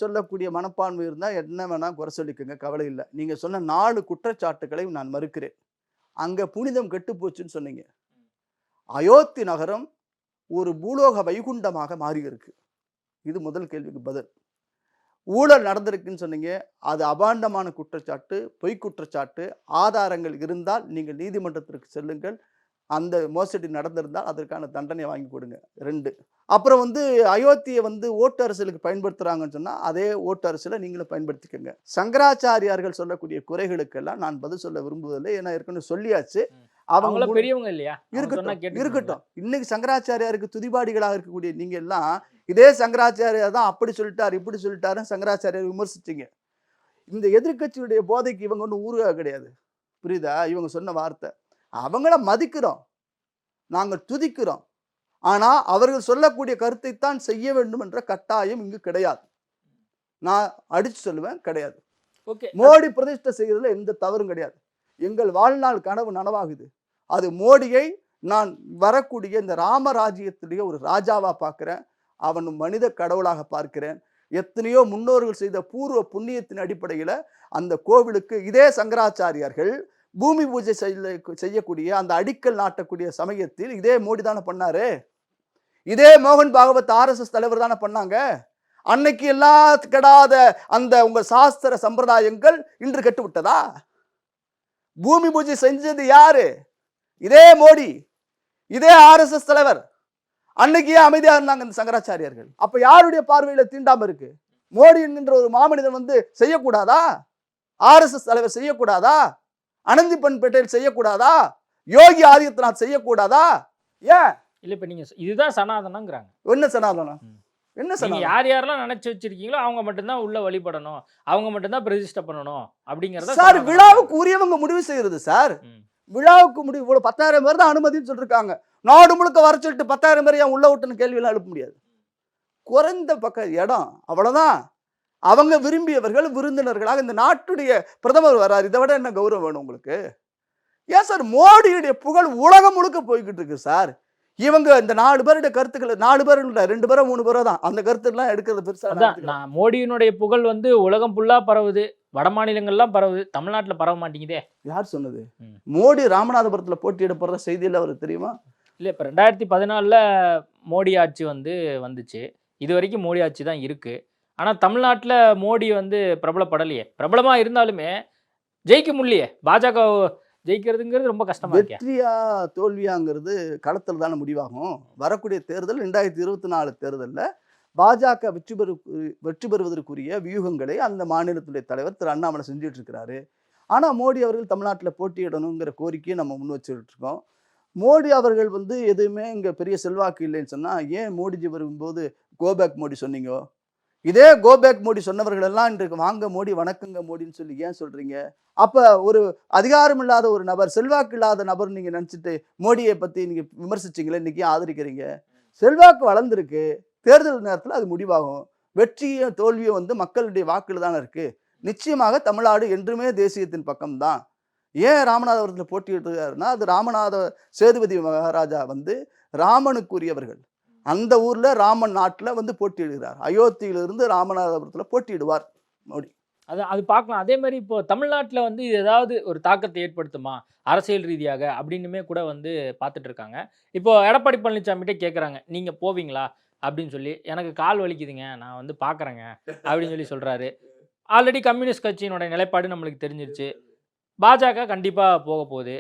C: சொல்லக்கூடிய மனப்பான்மை இருந்தால் என்ன வேணால் குறை சொல்லிக்கோங்க, கவலை இல்லை. நீங்கள் சொன்ன 4 குற்றச்சாட்டுகளை நான் மறுக்கிறேன். அங்கே புனிதம் கெட்டு போச்சுன்னு சொன்னீங்க. அயோத்தி நகரம் ஒரு பூலோக வைகுண்டமாக மாறி இருக்கு. இது முதல் கேள்விக்கு பதில். ஊழல் நடந்திருக்குன்னு சொன்னீங்க, அது அபாண்டமான குற்றச்சாட்டு, பொய் குற்றச்சாட்டு. ஆதாரங்கள் இருந்தால் நீங்கள் நீதிமன்றத்திற்கு செல்லுங்கள். அந்த மோசடி நடந்திருந்தால் அதற்கான தண்டனை வாங்கி கொடுங்க. 2. அப்புறம் வந்து அயோத்தியை வந்து ஓட்டு அரசியலுக்கு பயன்படுத்துகிறாங்கன்னு சொன்னால் அதே ஓட்டு அரசியலை நீங்களும் பயன்படுத்திக்கோங்க. சங்கராச்சாரியார்கள் சொல்லக்கூடிய குறைகளுக்கெல்லாம் நான் பதில் சொல்ல விரும்புவதில்லை, ஏன்னா ஏற்கனவே சொல்லியாச்சு. அவங்க
D: பெரியவங்க இல்லையா?
C: இருக்கட்டும். இன்னைக்கு சங்கராச்சாரியாருக்கு துதிபாடிகளாக இருக்கக்கூடிய நீங்க எல்லாம் இதே சங்கராச்சாரியார் தான் அப்படி சொல்லிட்டாரு இப்படி சொல்லிட்டாருன்னு சங்கராச்சாரியார் விமர்சிச்சிங்க. இந்த எதிர்கட்சியுடைய போதைக்கு இவங்க ஒன்றும் ஊருகா கிடையாது, புரியுதா? இவங்க சொன்ன வார்த்தை அவங்கள மதிக்கிறோம், நாங்கள் துதிக்கிறோம். ஆனா அவர்கள் சொல்லக்கூடிய கருத்தைத்தான் செய்ய வேண்டும் என்ற கட்டாயம் இங்கு கிடையாது. நான் அடிச்சு சொல்லுவேன், கிடையாது. மோடி பிரதிஷ்டை செய்யறதுல எந்த தவறும் கிடையாது. எங்கள் வாழ்நாள் கனவு நனவாகுது. அது மோடியை நான் வரக்கூடிய இந்த ராமராஜ்யத்திலேயே ஒரு ராஜாவா பார்க்கிறேன். அவன் மனித கடவுளாக பார்க்கிறேன். எத்தனையோ முன்னோர்கள் செய்த பூர்வ புண்ணியத்தின் அடிப்படையில் அந்த கோவிலுக்கு இதே சங்கராச்சாரியார்கள் பூமி பூஜை செய்யக்கூடிய அந்த அடிக்கல் நாட்டக்கூடிய சமயத்தில் இதே மோடி தானே பண்ணாரு. இதே மோகன் பாகவத் RSS தலைவர் தானே பண்ணாங்க. அன்னைக்கு எல்லாம் கெடாத அந்த உங்க சாஸ்திர சம்பிரதாயங்கள் இன்று கெட்டுவிட்டதா? பூமி பூஜை செஞ்சது யாரு? இதே மோடி, இதே RSS தலைவர். அன்னைக்கு அமைதியா இருந்தாங்க இந்த சங்கராச்சாரியார்கள். அப்ப யாருடைய பார்வையில தீண்டாம இருக்கு? மோடி என்கின்ற ஒரு மாமனிதன் வந்து செய்யக்கூடாதா? RSS தலைவர் செய்யக்கூடாதா? அனந்திபன் பட்டேல் செய்யக்கூடாதா? யோகி ஆதித்யநாத் செய்யக்கூடாதா? ஏன்
D: இல்ல இப்ப நீங்க இதுதான் சனாதனங்கிறாங்க.
C: என்ன சனாதனம்? என்ன
D: நீங்க
C: சொன்னாங்க?
D: யார் யாரெல்லாம் நினைச்சு வச்சிருக்கீங்களோ அவங்க மட்டும்தான் உள்ள வழிபடணும், அவங்க மட்டும்தான் பிரதிஷ்டை பண்ணணும் அப்படிங்கறத
C: சார்
D: சொன்னாங்க.
C: விழாவுக்கு உரியவங்க முடிவு செய்யறது சார்.
D: ம்.
C: விழாவுக்கு முடிவு இவ்வளவு 10,000 பேர் தான் அனுமதின்னு சொல்லிருக்காங்க. நாடு முழுக்க வர சொல்லிட்டு 10,000 பேர் ஏன் உள்ள விட்டுன்னு கேள்வியெல்லாம் எழுப்ப முடியாது. குறைந்த பக்க இடம் அவ்வளவுதான். அவங்க விரும்பியவர்கள் விருந்தினர்களாக இந்த நாட்டுடைய பிரதமர் வர்றாரு, இதை விட என்ன கௌரவம் வேணும் உங்களுக்கு? ஏன் சார் மோடியுடைய புகழ் உலகம் முழுக்க போய்கிட்டு இருக்கு சார். இவங்க இந்த 4 பேருடைய கருத்துக்களை 4 பேர் இல்ல 2 பேரோ 3 பேரோ தான் அந்த கருத்துலாம் எடுக்கிறது பெருசா
D: அதான் நான் மோடியினுடைய புகழ் வந்து உலகம் ஃபுல்லா பரவுது, வட மாநிலங்கள்லாம் பரவுது, தமிழ்நாட்டுல பரவ மாட்டேங்குதே.
C: யார் சொன்னது?
D: ம்.
C: மோடி ராமநாதபுரத்துல போட்டியிட போற செய்தியில் அவருக்கு தெரியுமா?
D: இல்ல இப்ப 2014 மோடி ஆட்சி வந்துச்சு. இது வரைக்கும் மோடி ஆட்சி தான் இருக்கு. ஆனா தமிழ்நாட்டுல மோடி வந்து பிரபலப்படலையே. பிரபலமா இருந்தாலுமே ஜெயிக்க முடியலையே. பாஜக ஜெயிக்கிறதுங்கிறது ரொம்ப கஷ்டமா இருக்கே.
C: வெற்றியா தோல்வியாங்கிறது களத்தில் தானே முடிவாகும். வரக்கூடிய தேர்தல் 2024 தேர்தலில் பாஜக வெற்றி பெறுவதற்குரிய வியூகங்களை அந்த மாநிலத்துடைய தலைவர் திரு அண்ணாமலை செஞ்சுட்டு இருக்கிறாரு. ஆனால் மோடி அவர்கள் தமிழ்நாட்டில் போட்டியிடணுங்கிற கோரிக்கையை நம்ம முன் வச்சுட்டு இருக்கோம். மோடி அவர்கள் வந்து எதுவுமே இங்கே பெரிய செல்வாக்கு இல்லைன்னு சொன்னால் ஏன் மோடிஜி வரும்போது கோபேக் மோடி சொன்னீங்க? இதே கோபேக் மோடி சொன்னவர்கள் எல்லாம் இன்றைக்கு வாங்க மோடி வணக்கங்க மோடின்னு சொல்லி ஏன் சொல்றீங்க? அப்ப ஒரு அதிகாரம் இல்லாத ஒரு நபர், செல்வாக்கு இல்லாத நபர் நீங்க நினைச்சிட்டு மோடியை பத்தி நீங்க விமர்சிச்சீங்களே, இன்னைக்கு ஆதரிக்கிறீங்க. செல்வாக்கு வளர்ந்துருக்கு, தேர்தல் நேரத்தில் அது முடிவாகும். வெற்றியும் தோல்வியும் வந்து மக்களுடைய வாக்குல தானே இருக்கு. நிச்சயமாக தமிழ்நாடு என்றுமே தேசியத்தின் பக்கம்தான். ஏன் ராமநாதபுரத்தில் போட்டியிடுறாருன்னா, அது ராமநாத சேதுபதி மகாராஜா வந்து ராமனுக்குரியவர்கள். அந்த ஊர்ல ராமன் நாட்டுல வந்து போட்டியிடுகிறார். அயோத்தியிலிருந்து ராமநாதபுரத்தில் போட்டியிடுவார் மோடி.
D: அது பார்க்கலாம். அதே மாதிரி இப்போ தமிழ்நாட்டில் வந்து இது ஏதாவது ஒரு தாக்கத்தை ஏற்படுத்துமா அரசியல் ரீதியாக அப்படின்னுமே கூட வந்து பார்த்துட்டு இருக்காங்க. இப்போ எடப்பாடி பழனிசாமிகிட்ட கேட்குறாங்க, நீங்க போவீங்களா அப்படின்னு சொல்லி. எனக்கு கால் வலிக்குதுங்க, நான் வந்து பார்க்குறேங்க அப்படின்னு சொல்லி சொல்றாரு. ஆல்ரெடி கம்யூனிஸ்ட் கட்சியினுடைய நிலைப்பாடு நம்மளுக்கு தெரிஞ்சிருச்சு. பாஜக கண்டிப்பாக போக போகுது.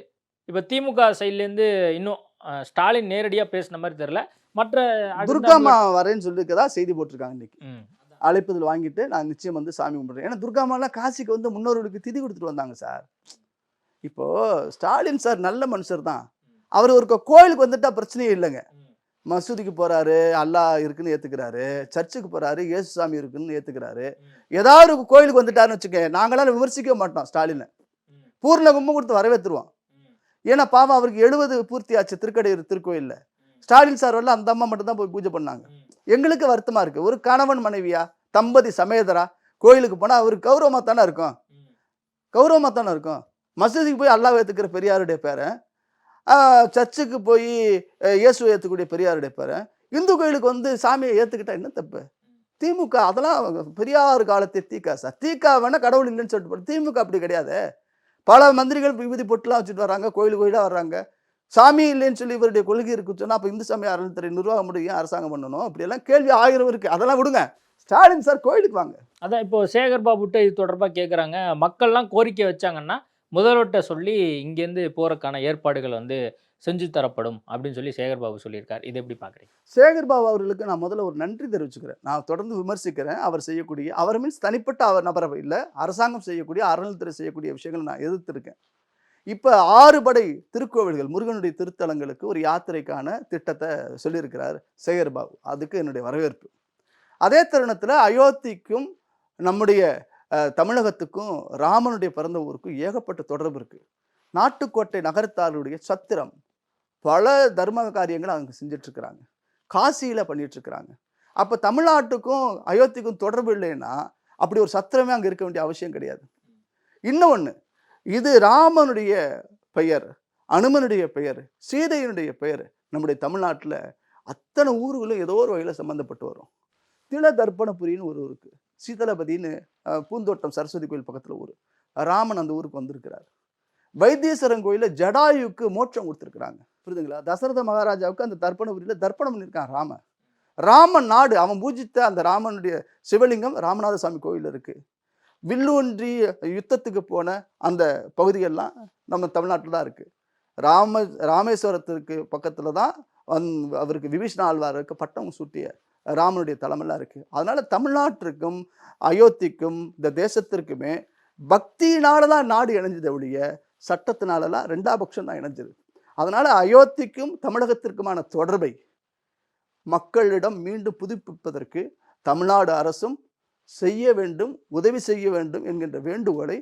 D: இப்போ திமுக சைட்லேருந்து இன்னும் ஸ்டாலின் நேரடியாக பேசின மாதிரி தெரியல. மற்ற
C: துர்காமா வரேன்னு சொல்லியிருக்கதா செய்தி போட்டிருக்காங்க இன்னைக்கு.
D: ம்.
C: அழைப்புதல் வாங்கிட்டு நான் நிச்சயம் வந்து சாமி கும்பிட்றேன். ஏன்னா துர்காமாலாம் காசிக்கு வந்து முன்னோர்களுக்கு திதி கொடுத்துட்டு வந்தாங்க சார். இப்போ ஸ்டாலின் சார் நல்ல மனுஷர் தான். அவர் ஒரு கோயிலுக்கு வந்துட்டா பிரச்சனையே இல்லைங்க. மசூதிக்கு போறாரு, அல்லாஹ் இருக்குன்னு ஏத்துக்கிறாரு. சர்ச்சுக்கு போறாரு, இயேசு சாமி இருக்குன்னு ஏத்துக்கிறாரு. ஏதாவது ஒரு கோயிலுக்கு வந்துட்டாருன்னு வச்சுக்க, நாங்களாம் விமர்சிக்க மாட்டோம் ஸ்டாலினை. பூர்ண கும்பம் கொடுத்து வரவேற்றுருவோம். ஏன்னா பாவம் அவருக்கு 70 பூர்த்தி ஆச்சு திருக்கடையூர் திருக்கோயில்ல. ஸ்டாலின் சார் வரல, அந்த அம்மா மட்டும் தான் போய் பூஜை பண்ணாங்க. எங்களுக்கு வருத்தமா இருக்கு. ஒரு கணவன் மனைவியா தம்பதி சமேதரா கோயிலுக்கு போனா அவருக்கு கௌரவமா தானே இருக்கும். கௌரவமா தானே இருக்கும். மசூதிக்கு போய் அல்லாஹ் ஏத்துக்கிற பெரியாருடைய பேரை, சர்ச்சுக்கு போய் இயேசுவை ஏத்துக்கூடிய பெரியாருடைய பேரை, இந்து கோயிலுக்கு வந்து சாமியை ஏத்துக்கிட்டா என்ன தப்பு? திமுக அதெல்லாம் பெரியார் காலத்தை தீக்கா சார். தீக்கா வேணா கடவுள் இல்லைன்னு சொல்லிட்டு, திமுக அப்படி கிடையாது. பல மந்திரிகள் விபூதி பொட்டுலாம் வச்சுட்டு வர்றாங்க, கோயிலாக வர்றாங்க. சாமி இல்லைன்னு சொல்லி இவருடைய கொள்கை இருக்குன்னு சொன்னா அப்ப இந்து சமய அறநிலையத்துறை நிர்வாகம் முடியும் அரசாங்கம் பண்ணணும். அப்படியெல்லாம் கேள்வி 1000 இருக்கு. அதெல்லாம் விடுங்க. ஸ்டாலின் சார் கோயிலுக்கு வாங்க.
D: அதான் இப்போ சேகர் பாபுட்ட இது தொடர்பாக கேட்குறாங்க. மக்கள்லாம் கோரிக்கை வச்சாங்கன்னா முதல்வர்கிட்ட சொல்லி இங்கேருந்து போறதுக்கான ஏற்பாடுகள் வந்து செஞ்சு தரப்படும் அப்படின்னு சொல்லி சேகர் பாபு சொல்லியிருக்கார். இது எப்படி பார்க்குறீங்க?
C: சேகர் பாபு அவர்களுக்கு நான் முதல்ல ஒரு நன்றி தெரிவிச்சுக்கிறேன். நான் தொடர்ந்து விமர்சிக்கிறேன். அவர் செய்யக்கூடிய, அவர் மீன்ஸ் தனிப்பட்ட அவர் நபரை இல்லை, அரசாங்கம் செய்யக்கூடிய அறநிலையத்துறை செய்யக்கூடிய விஷயங்களை நான் எதிர்த்திருக்கேன். இப்போ 6 படை திருக்கோவில்கள் முருகனுடைய திருத்தலங்களுக்கு ஒரு யாத்திரைக்கான திட்டத்தை சொல்லியிருக்கிறார் சேகர் பாபு. அதுக்கு என்னுடைய வரவேற்பு. அதே தருணத்தில் அயோத்திக்கும் நம்முடைய தமிழகத்துக்கும் ராமனுடைய பிறந்த ஊருக்கும் ஏகப்பட்ட தொடர்பு இருக்குது. நாட்டுக்கோட்டை நகரத்தாருடைய சத்திரம் பல தர்ம காரியங்களை அவங்க செஞ்சிட்ருக்கிறாங்க. காசியில் பண்ணிகிட்ருக்கிறாங்க. அப்போ தமிழ்நாட்டுக்கும் அயோத்திக்கும் தொடர்பு இல்லைன்னா அப்படி ஒரு சத்திரமே அங்கே இருக்க வேண்டிய அவசியம் கிடையாது. இன்னொன்று, இது ராமனுடைய பெயர், அனுமனுடைய பெயர், சீதையினுடைய பெயர் நம்முடைய தமிழ்நாட்டில் அத்தனை ஊர்களும் ஏதோ ஒரு வகையில் சம்மந்தப்பட்டு வரும். தில தர்ப்பணபுரின்னு ஒரு ஊருக்கு, சீதளபதினு பூந்தோட்டம் சரஸ்வதி கோயில் பக்கத்தில் ஊர், ராமன் அந்த ஊருக்கு வந்திருக்கிறார். வைத்தீஸ்வரன் கோயிலில் ஜடாயுக்கு மோட்சம் கொடுத்துருக்குறாங்க. புரியுதுங்களா? தசரத மகாராஜாவுக்கு அந்த தர்ப்பணபுரியில் தர்ப்பணம் பண்ணியிருக்கான் ராமன். ராமன் நாடு அவன் பூஜித்த அந்த ராமனுடைய சிவலிங்கம் ராமநாத சுவாமி கோயில் இருக்குது. வில்லூன்றி யுத்தத்துக்கு போன அந்த பகுதிகள்லாம் நம்ம தமிழ்நாட்டில் தான் இருக்குது. ராமேஸ்வரத்துக்கு பக்கத்தில் தான் அவருக்கு விபீஷண ஆழ்வாருக்கு பட்டம் சூட்டிய ராமனுடைய தலமெல்லாம் இருக்குது. அதனால் தமிழ்நாட்டிற்கும் அயோத்திக்கும் இந்த தேசத்திற்குமே பக்தியினால தான் நாடு இணைஞ்சதை ஒழிய சட்டத்தினாலலாம் 2ஆம் பட்சம் தான் இணைஞ்சது. அதனால் அயோத்திக்கும் தமிழகத்திற்குமான தொடர்பை மக்களிடம் மீண்டும் புதுப்பிப்பதற்கு தமிழ்நாடு அரசும் செய்ய வேண்டும், உதவி செய்ய வேண்டும் என்கின்ற வேண்டுகோளை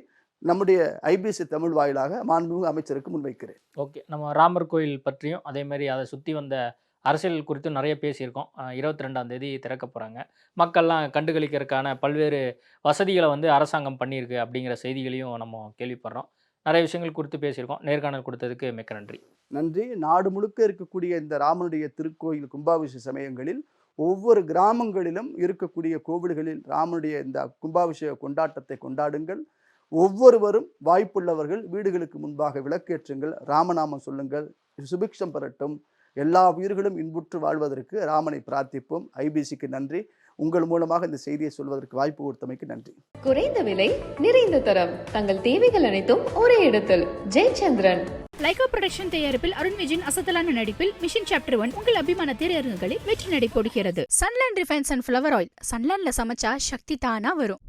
C: நம்முடைய ஐபிசி தமிழ் வாயிலாக மாண்புமிகு அமைச்சருக்கு முன்வைக்கிறேன்.
D: ஓகே, நம்ம ராமர் கோயில் பற்றியும் அதே மாதிரி அதை சுற்றி வந்த அரசியல் குறித்தும் நிறைய பேசியிருக்கோம். 22ஆம் தேதி திறக்க போகிறாங்க. மக்கள்லாம் கண்டுகளிக்கிறதுக்கான பல்வேறு வசதிகளை வந்து அரசாங்கம் பண்ணியிருக்கு அப்படிங்கிற செய்திகளையும் நம்ம கேள்விப்படுறோம். நிறைய விஷயங்கள் குறித்து பேசியிருக்கோம். நேர்காணல் கொடுத்ததுக்கு மிக்க நன்றி.
C: நன்றி. நாடு முழுக்க இருக்கக்கூடிய இந்த ராமனுடைய திருக்கோயில் கும்பாபிஷேக சமயங்களில் ஒவ்வொரு கிராமங்களிலும் இருக்கக்கூடிய கோவில்களில் ராமனுடைய இந்த கும்பாபிஷேக கொண்டாட்டத்தை கொண்டாடுங்கள். ஒவ்வொருவரும் வாய்ப்புள்ளவர்கள் வீடுகளுக்கு முன்பாக விளக்கேற்றுங்கள், ராமநாமம் சொல்லுங்கள், சுபிக்ஷம் பெறட்டும், எல்லா உயிர்களும் இன்புற்று வாழ்வதற்கு ராமனை பிரார்த்திப்போம். ஐபிசிக்கு நன்றி. உங்கள் மூலமாக இந்த செய்தியை சொல்வதற்கு வாய்ப்பு கொடுத்தமைக்கு நன்றி.
A: குறைந்த விலை, நிறைந்த தரம், தங்கள் தேவைகள் அனைத்தும் ஒரே இடத்தில். ஜெயச்சந்திரன்.
B: லைகா புரொடக்ஷன் தயாரிப்பில் அருண் விஜயின் அசத்தலான நடிப்பில் மிஷன் சாப்டர் 1 உங்கள் அபிமான திரையரங்குகளில் வெற்றி நடை போடுகிறது. Sunland refines and flower oil. சன்லேண்ட்ல சமைச்சா சக்தி தானா வரும்.